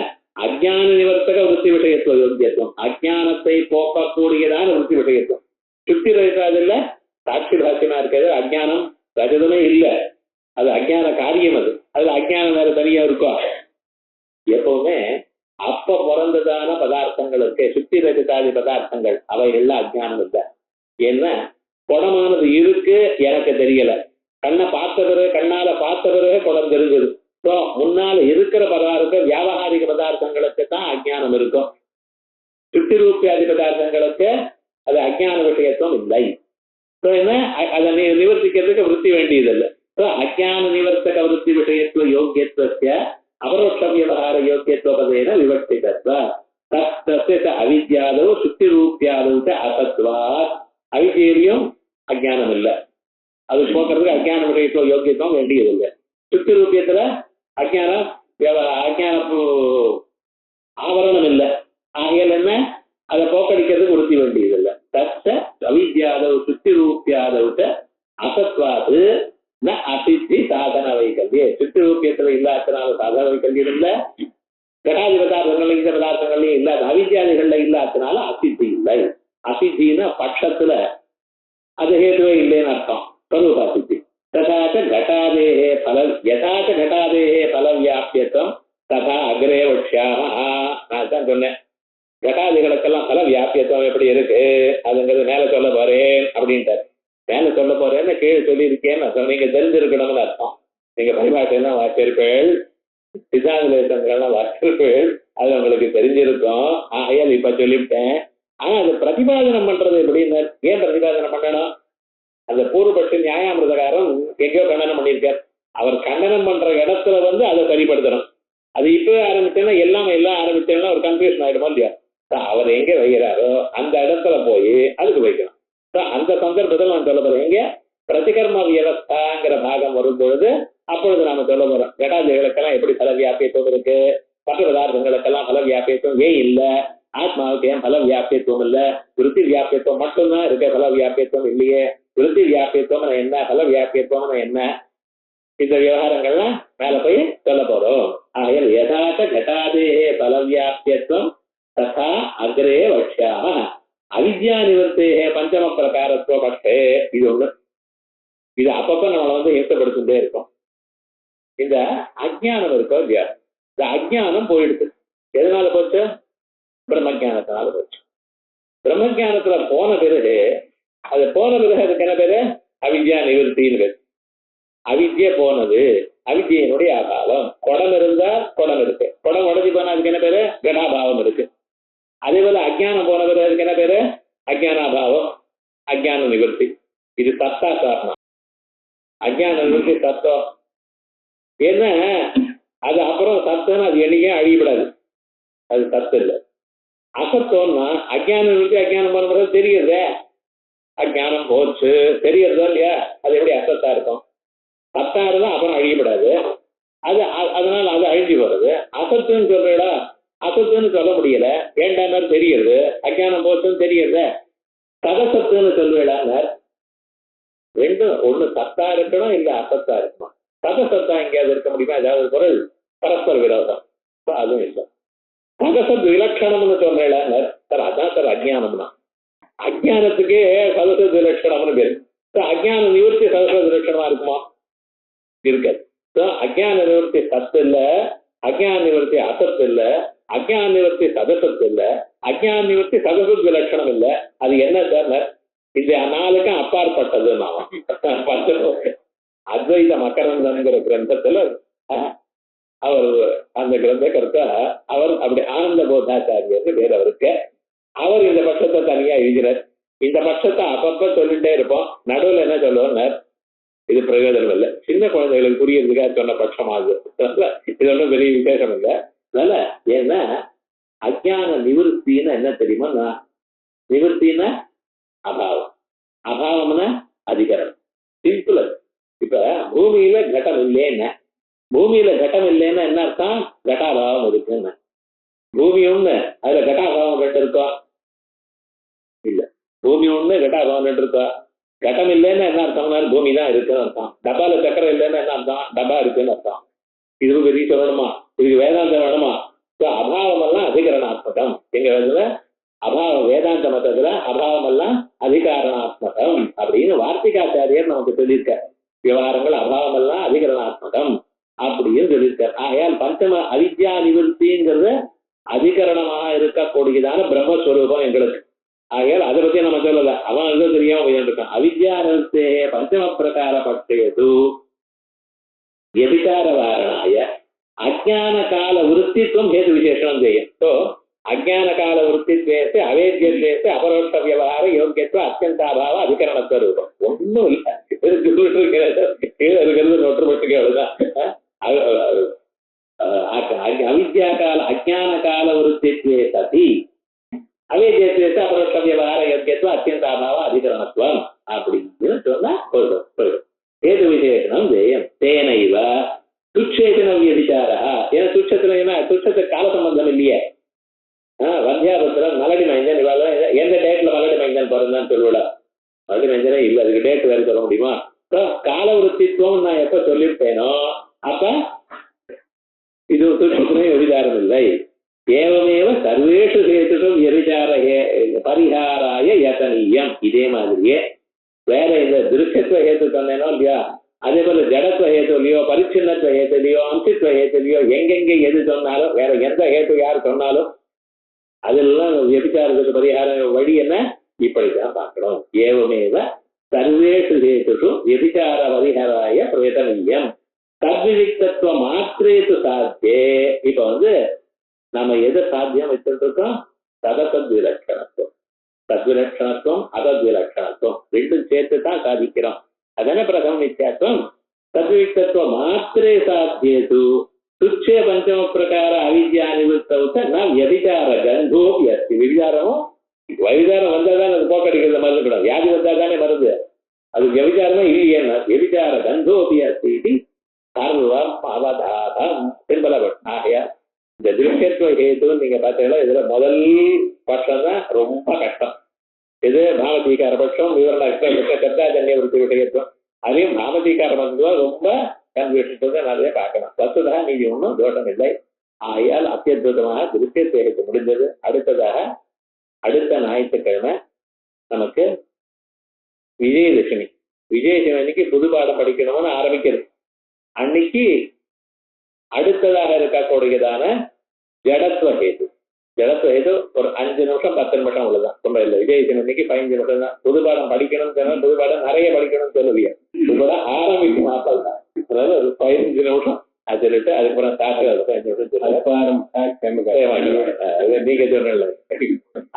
அஜ்ஞான நிவர்த்தக விருத்தி விஷயத்துவ யோக்கியத்துவம், அஜ்ஞானத்தை போக்கக்கூடியதான விருத்தி விஷயத்துவம். சுத்தி ரஜில சாட்சி பாக்கியமா இருக்கிறது. அஜ்ஞானம் ரஜதமே இல்லை, அது அஜ்ஞான காரியம். அதுல அஜ்ஞானம் வேற தனியா இருக்கும். எப்பவுமே அப்ப பிறந்ததான பதார்த்தங்கள் இருக்கு, சுத்தி ரஜிதாதி பதார்த்தங்கள், அவைகள்ல அஜ்ஞானம் இல்லை. ஏன்னா குடமானது இருக்கு, எனக்கு தெரியல. கண்ணை பார்த்த பிறகு, கண்ணால பார்த்த பிறகு குடம் தெரிஞ்சது. முன்னால இருக்கிற பதார்த்த வியாபகாரிக பதார்த்தங்களுக்கு தான் அஜ்ஞானம் இருக்கும். சுத்தி ரூபியாதி பதார்த்தங்களுக்கு அது அஜ்ஞான விஷயத்துவம் இல்லை. என்ன அதை நிவர்த்திக்கிறதுக்கு விருத்தி வேண்டியதில்லை. அஜ்ஞான நிவர்த்தக விருத்தி விஷயத்துவ யோக்கியத்துவ அபரோட்ச வியவஹார யோக்கியத்துவ பதேன விவக்ஷிதத்வா. அவித்யாதோ சுத்தி ரூபியாதோ அசத்வாத். அவித்யிலையும் அஜ்ஞானம் இல்லை, அது போக்குறதுக்கு அஜ்ஞான விஷயத்துவ யோக்கியத்துவம் வேண்டியதில்லை. சுத்தி ரூபியத்துல அஜ்ஞானம் அஜ்ஞான ஆவரணம் இல்லை. ஆகையால் என்ன? அதை போக்கடிக்கிறதுக்கு உறுத்தி வேண்டியதில்லை. தச்ச அவித்யாதோ சுத்தி ரூபியாதோ அசத்வாது ந அசித்தி சாதன வைக்கல்யே. சுத்தி ரூபியத்துல இல்லாதனால சாதன வைக்கல்யம் இல்லை, கடாதி பதார்த்தங்கள்ல இந்த பதார்த்தங்கள்லயும் இல்லாத அவித்யாதிகள்ல இல்லாதனால அசித்தி இல்லை. அசித்தின்னா பட்சத்துல அது ஹேதுவே இல்லைன்னு அர்த்தம். ஸ்வரூப அசித்தி. ததாச்ச கட்டாதேஹே பல யதாச்ச கட்டாதேஹே பல வியாபியத்துவம் ததா அக்ரே வக்ஷ்யாமஹா. நான் தான் சொன்னேன், கட்டாதிகளுக்கெல்லாம் பல வியாபியத்துவம் எப்படி இருக்கு அதுங்கிறது மேல சொல்ல போறேன் அப்படின்ட்டார். மேல சொல்ல போறேன்னு கீழே சொல்லி இருக்கேன்னு நீங்க தெரிஞ்சிருக்கணும்னு அர்த்தம். நீங்க பரிபாஷையெல்லாம் வாசிருப்பேள், சித்தாந்தேசங்கள்லாம் வாசிருப்பேள், அது உங்களுக்கு தெரிஞ்சிருக்கும். ஆகையால் இப்ப சொல்லிவிட்டேன். ஆனா அது பிரதிபாதனம் பண்றது எப்படின்னு ஏன் பிரதிபாதனம் பண்ணணும்? அந்த பூர்வபட்ச நியாயாமிரதகாரம் எங்கேயோ கண்டனம் பண்ணியிருக்கார். அவர் கண்டனம் பண்ற இடத்துல அதை சரிப்படுத்தணும். அது இப்பவே ஆரம்பிச்சேன்னா எல்லாம் ஆரம்பிச்சேன்னா ஒரு கன்ஃபியூஷன் ஆயிடுமா இல்லையா? அவர் எங்க வைக்கிறாரோ அந்த இடத்துல போய் அதுக்கு வைக்கணும். அந்த சந்தர்ப்பத்தில் நான் சொல்ல போறேன், எங்க பிரதிகர்ம வியவஸ்தாங்கிற பாகம் வரும்பொழுது அப்பொழுது நாம சொல்ல போறோம் கடாதிகளுக்கெல்லாம் எப்படி பல வியாபியத்துவம் இருக்கு, மற்ற பதார்த்தங்களுக்கெல்லாம் பல வியாபியத்துவம் ஏன் இல்ல, ஆத்மாவுக்கு ஏன் பல வியாபியத்துவம் இல்ல, விருத்தி வியாபியத்துவம் மட்டும்தான் இருக்க, பல வியாபியத்துவம் இல்லையே, விருத்தி வியாபியத்துவம் என்ன, பல வியாபியத்துவம் என்ன, இந்த விவகாரங்கள்லாம் மேல போய் சொல்ல போறோம். ஆகையால் யதாச்ச கடாதே பல வியாபியத்துவம் ததா அக்ரே வக்ஷ்யாம அவித்யா நிவர்த்தே பஞ்சம பிரகாரத்துவ பட்சே. இது ஒண்ணு, இது அப்பப்ப நம்மளை ஏற்றப்படுத்திட்டே இருக்கும். இந்த அஜ்ஞானம் இருக்கோ இல்லையா, இந்த அஜ்ஞானம் போயிடுது. எதனால போச்சு? பிரம்மஜானத்தினால போச்சு. பிரம்மஜானத்துல போன பிறகு அதுக்கு என்ன பேரு? அவித்யா நிவர்த்தின்னு பேரு. அவித்ய போனது, அவித்யினுடைய அபாவம். குடம் இருந்தா குடம் இருக்கு, குடம் உடஞ்சி போனா அதுக்கு என்ன பேரு? கடாபாவம் இருக்கு. அதே போல அஜ்ஞானம் போன பிறகு அதுக்கு என்ன பேரு? அஜ்ஞானாபாவம், அஜ்ஞான நிவர்த்தி. இது சத்தா சாரணம். அஜ்ஞான நிவர்த்தி சத்தம். ஏன்னா அது அப்புறம் சத்தம்னு அது என்னைக்கும் அழியப்படாது, அது சத்து இல்லை. அசத்தம்னா அஜ்ஞான நிவர்த்தி, அஜ்ஞானம் போன பிறகு தெரியுதே, அஜ்ஞானம் போச்சு தெரியறதோ இல்லையா, அது எப்படி அசத்தா இருக்கும்? சத்தா இருந்தா அப்புறம் அழியப்படாது, அது அதனால அது அழிஞ்சு வருது. அசத்துன்னு சொல்றா, அசத்துன்னு சொல்ல முடியல, ஏண்டான தெரியுது, அஜ்ஞானம் போச்சுன்னு தெரியுது. சதசத்துன்னு சொல்வேடாங்க. ரெண்டும் ஒண்ணு சத்தா இருக்கணும், இல்ல அசத்தா இருக்கணும். சதசத்தா எங்கேயாவது இருக்க முடியுமா? ஏதாவது பொருள் பரஸ்பர விரோதம், அதுவும் இல்லை. சதசத் விலட்சணம்னு சொல்றேன் சார், அதான் சார் அஜ்ஞானம்னா. அஜ்ஞானத்துக்கே சதசத் விலட்சணம்னு பேரு. அஜ்ஞான நிவர்த்தி சதசத் விலட்சணமா இருக்குமா? இருக்காது. அஜ்ஞான நிவர்த்தி சத்து இல்ல, அஜ்ஞான நிவர்த்தி அசத்து இல்ல, அஜ்ஞான நிவர்த்தி சதசத்து இல்ல, அஜ்ஞான நிவர்த்தி சதசத் விலட்சணம் இல்ல. அது என்ன சார்? இது நாளுக்கும் அப்பாற்பட்டது. அத்வைத மகரந்தன்கிற கிரந்தத்துல அவர் அந்த கிரந்த கருத்தா அவர் அப்படி ஆனந்த போதாச்சாரியர் பேர் அவருக்கு. அவர் இந்த பட்சத்தை தனியா எழுதினார். இந்த பட்சத்தை அப்பப்ப சொல்லிட்டே இருப்போம். நடுவில் என்ன சொல்லுவோம், இது பிரயோஜனம் இல்லை, சின்ன குழந்தைகளுக்கு புரியறதுக்காக சொன்ன பட்சமாகுது, இது ஒன்றும் பெரிய விசேஷம் இல்லை. அதனால ஏன்னா அஜ்ஞான நிவர்த்தின்னு என்ன தெரியுமா? நிவர்த்தின்னா அபாவம், அபாவம்னா அதிகரணம். சிம்பிள். இப்ப பூமியில கட்டம் இல்லைன்னா, பூமியில கட்டம் இல்லைன்னா என்ன அர்த்தம்? கட்டாபாவம் இருக்குன்னு. பூமி ஒண்ணு, அதுல கட்டாபாவம் ரெண்டு இருக்கா? இல்ல. பூமி ஒண்ணு, கட்டாபாவம் ரெண்டு இருக்கா? கட்டம் இல்லைன்னா என்ன அர்த்தம்னா பூமி தான் இருக்குன்னு அர்த்தம். டப்பால சக்கரம் இல்லைன்னா என்ன அர்த்தம்? டப்பா இருக்குன்னு அர்த்தம். இது பெரிய சொல்லணுமா? இதுக்கு வேதாந்தம் வேணுமா? அபாவம் எல்லாம் அதிகரணாத்மகம். எங்க வேதத்துல அபாவம், வேதாந்த மதத்துல அபாவம் எல்லாம் அதிகாரணாத்மகம் அப்படின்னு வார்த்திகாச்சாரியர் நமக்கு சொல்லியிருக்க. விவகாரங்கள் அபாவம் எல்லாம் அதிகரணாத்மகம் அப்படின்னு சொல்லியிருக்கார். ஆகையால் பஞ்சம அவித்யா நிவர்த்திங்கிறது அதிகரணமாக இருக்கக்கூடியதான பிரம்மஸ்வரூபம் எங்களுக்கு. ஆகையால் அதை பத்தி நம்ம சொல்லல, அவன் எதுவும் தெரியாம போயிருக்கான். அவித்யா நிவர்த்தே பஞ்சம பிரகார பட்சேது வியபிசார வாரணாய அஜ்ஞான கால விருத்தித்வம் ஹேது விசேஷம் செய்யும். ஸோ அஜ்ஞான கால விருத்தித்வேசு அவேத்யத்வேசு அபரோட்ச வியவகார யோக்கியத்துவ அத்தியந்தாபாவ அதிகரணத்துவ ரூபம். ஒன்றும் இல்லை, கீழே இருக்கிறது நொற்றுப்பட்டுக்கு அவ்வளவுதான். அவித்யா கால அஜ்ஞான கால விருத்தித்வே சதி அவேத்யத்வேசு அபரோட்ச வியவகார யோக்கியத்துவ அத்தியந்தாபாவ அதிகரணத்துவம் அப்படின்னு சொன்னா போயிடும். ஹேது விசேஷனம் ஜெயம் தேனைவ துட்சேதன வியபிச்சாரா. ஏன்னா துட்சத்துல என்ன, துட்சத்துக்கு கால சம்பந்தம் இல்லையே. வந்தியாபத்திரம் மலடி மைந்தன் எந்த டேட்ல மலடி மைந்தன் பிறந்தான்னு சொல்லுவிட, மலடி மைந்தனே இல்லை, அதுக்கு டேட் வேறு சொல்ல முடியுமா? கால விருத்தித்துவம் நான் எப்ப சொல்லியிருப்பேனோ அப்ப இது துட்சத்துலையும் விபிச்சாரம் இல்லை. ஏவமேவ சர்வேஷு ஹேதுஷும் வியபிச்சார பரிகாராய யதனீயம். இதே மாதிரியே வேற இந்த திருஷ்யத்துவ ஹேத்து சொன்னேனோ இல்லையா, அதே போல ஜடத்துவ ஹேத்துலையோ பரிச்சின்னத்துவ ஹேத்துலையோ அம்சித்துவ ஹேத்துலையோ எங்கெங்க எது சொன்னாலும், வேற எந்த ஹேத்து யார் சொன்னாலும் அதெல்லாம் வியபிச்சாரத்துக்கு பரிகார வழி என்ன, இப்படிதான் பார்க்கணும். ஏவமேவ சர்வேஷு ஹேதுஷு வியபிச்சார பரிகாராய பிரயதனீயம் தத்விவிக்தத்துவ மாத்திரேத்து சாத்தியே. இப்ப நம்ம எதை சாத்தியம் வச்சுட்டு இருக்கோம்? சதசத் விலட்சணத்துவம். தத்விலட்சணத்துவம் அதத்விலட்சணத்துவம் ரெண்டும் சேர்த்து தான் சாதிக்கிறோம். அதான பிரதம நித்தியாத்வம். தத்விக்தத்துவ மாத்திரே சாத்தியேது துச்சே பஞ்சம பிரகார அவித்யா நிவர்த்தவுத்த நான் வியபிச்சார கந்தோபி அஸ்தி. விபிச்சாரமும் வைவிச்சாரம் வந்தாதான் அது போக்கடிக்கிறது மருந்து கூட. வியாதி வந்தாதானே மருந்து. அது வியபிச்சாரமா இல்லையேன்னா வியபிச்சார கந்தோபி அஸ்தி இது சர்வம் அவதாதம் பின்பலப்படும். ஆகையா இந்த திருஷ்யத்துவ ஹேத்துன்னு நீங்க பார்த்தீங்கன்னா இதுல முதல் பட்சம் தான் ரொம்ப கஷ்டம். இது பாமதீகார பட்சம் விவரண சப்தாஜன்ய விருத்தி விஷயத்துவம். அதையும் பாமதீகார பட்சம் ரொம்ப கன்ஃபியூஷன் நிறைய பார்க்கணும். வசுதா நீதி ஒன்றும் தோஷம் இல்லை. ஆகையால் அத்தியுதமாக திருஷ்யத்துவ ஹேத்து முடிந்தது. அடுத்ததாக அடுத்த ஞாயிற்றுக்கிழமை நமக்கு விஜயதசமி. விஜயதசமி அன்னைக்கு புது பாடம் படிக்கணும்னு ஆரம்பிக்கிறது. அன்னைக்கு அடுத்ததாக இருக்கக்கூடியதான ஜடத்துவ ஹேது. ஜடத்துவ ஹேது ஒரு 5 நிமிஷம் 10 நிமிஷம் உள்ளதான் ரொம்ப இல்லை. விஜயதசமி அன்னைக்கு 15 நிமிஷம் தான். புது பாடம் படிக்கணும்னு சொன்னா புது பாடம் நிறைய படிக்கணும்னு சொல்லுவீங்க. புதுபாடம் ஆரம்பிக்கும் ஆப்பல் தான். அதாவது ஒரு 15 நிமிஷம் அது சொல்லிட்டு அதுக்கப்புறம் சாப்பிட்டு 15 நிமிஷம் நீங்க சொன்ன.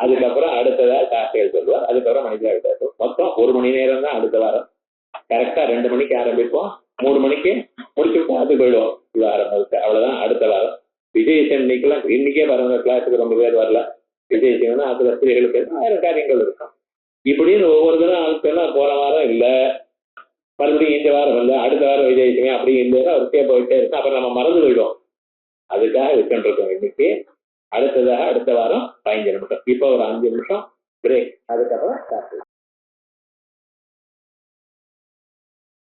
அதுக்கப்புறம் அடுத்ததாக சாஸ்திரிகள் சொல்லுவார். அதுக்கப்புறம் மனிதா விட்டார். மொத்தம் 1 மணி நேரம் தான் அடுத்த வாரம். கரெக்டா 2 மணிக்கு ஆரம்பிப்போம், 3 மணிக்கு முடிச்சுப்போம், அது போயிடுவோம். இது ஆரம்பிச்சு அவ்வளவுதான். அடுத்த வாரம் விஜயசன் இன்னைக்கெல்லாம் இன்னைக்கே பாருங்க கிளாஸுக்கு ரொம்ப பேர் வரல. விஜயசன்னா அதுல ஸ்திரீகளுக்கு 1000 காரியங்கள் இருக்கும். இப்படின்னு ஒவ்வொரு தினம் அனுப்பினா போன வாரம் இல்ல, மறுபடியும் இந்த வாரம் இல்லை, அடுத்த வாரம் விஜயசமி அப்படி இல்லைன்னா ஒரு போயிட்டே இருக்கும். அப்புறம் நம்ம மறந்து போயிடுவோம். அதுக்காக வச்சுட்டு இருக்கோம். இன்னைக்கு அடுத்ததாக அடுத்த வாரம் 15 நிமிஷம். இப்போ ஒரு 5 நிமிஷம் பிரேக். அதுக்கப்புறம்